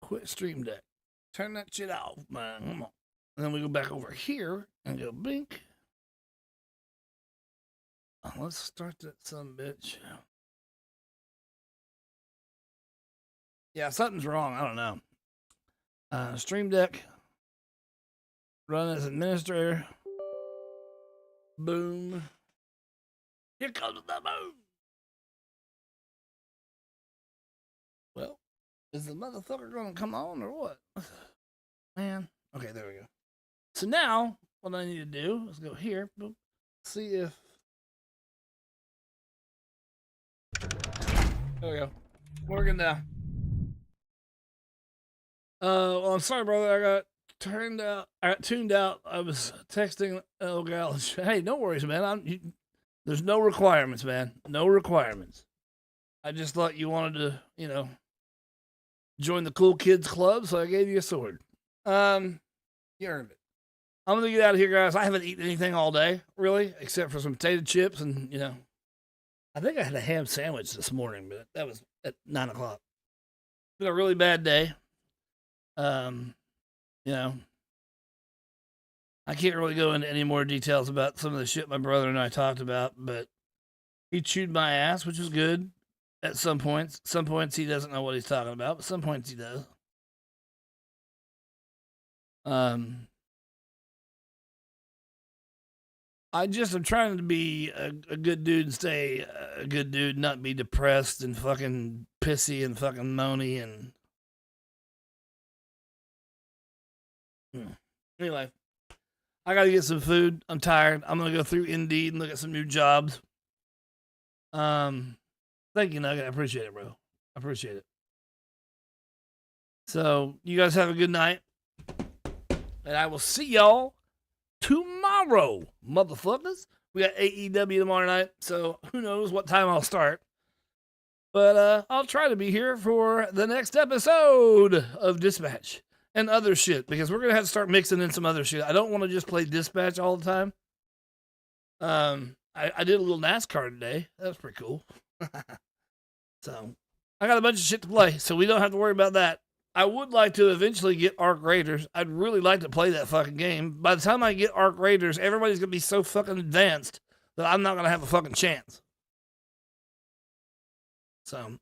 Quit Stream Deck. Turn that shit off, man. Come on. And then we go back over here and go blink. Let's start that son of a bitch. Yeah, something's wrong. I don't know. Stream Deck. Run as administrator. Boom. Here comes the boom. Well, is the motherfucker gonna come on or what? Man. Okay, there we go. So now, what I need to do is go here. Boom. See if. There we go. Working now. Well, I'm sorry, brother. I got tuned out. I was texting gal. Hey, no worries, man. There's no requirements, man. No requirements. I just thought you wanted to, join the cool kids club, so I gave you a sword. You earned it. I'm gonna get out of here, guys. I haven't eaten anything all day, really, except for some potato chips and, I think I had a ham sandwich this morning, but that was at 9 o'clock. It's been a really bad day. I can't really go into any more details about some of the shit my brother and I talked about, but he chewed my ass, which was good at some points. Some points he doesn't know what he's talking about, but some points he does. I just am trying to be a good dude and stay a good dude, not be depressed and fucking pissy and fucking moany and. Anyway, I gotta get some food. I'm tired. I'm gonna go through Indeed and look at some new jobs. Thank you, Nugget. I appreciate it, bro. I appreciate it. So, you guys have a good night. And I will see y'all tomorrow, motherfuckers. We got AEW tomorrow night, so who knows what time I'll start. But I'll try to be here for the next episode of Dispatch and other shit, because we're going to have to start mixing in some other shit. I don't want to just play Dispatch all the time. I did a little NASCAR today. That was pretty cool. So, I got a bunch of shit to play, so we don't have to worry about that. I would like to eventually get Arc Raiders. I'd really like to play that fucking game. By the time I get Arc Raiders, everybody's going to be so fucking advanced that I'm not going to have a fucking chance. So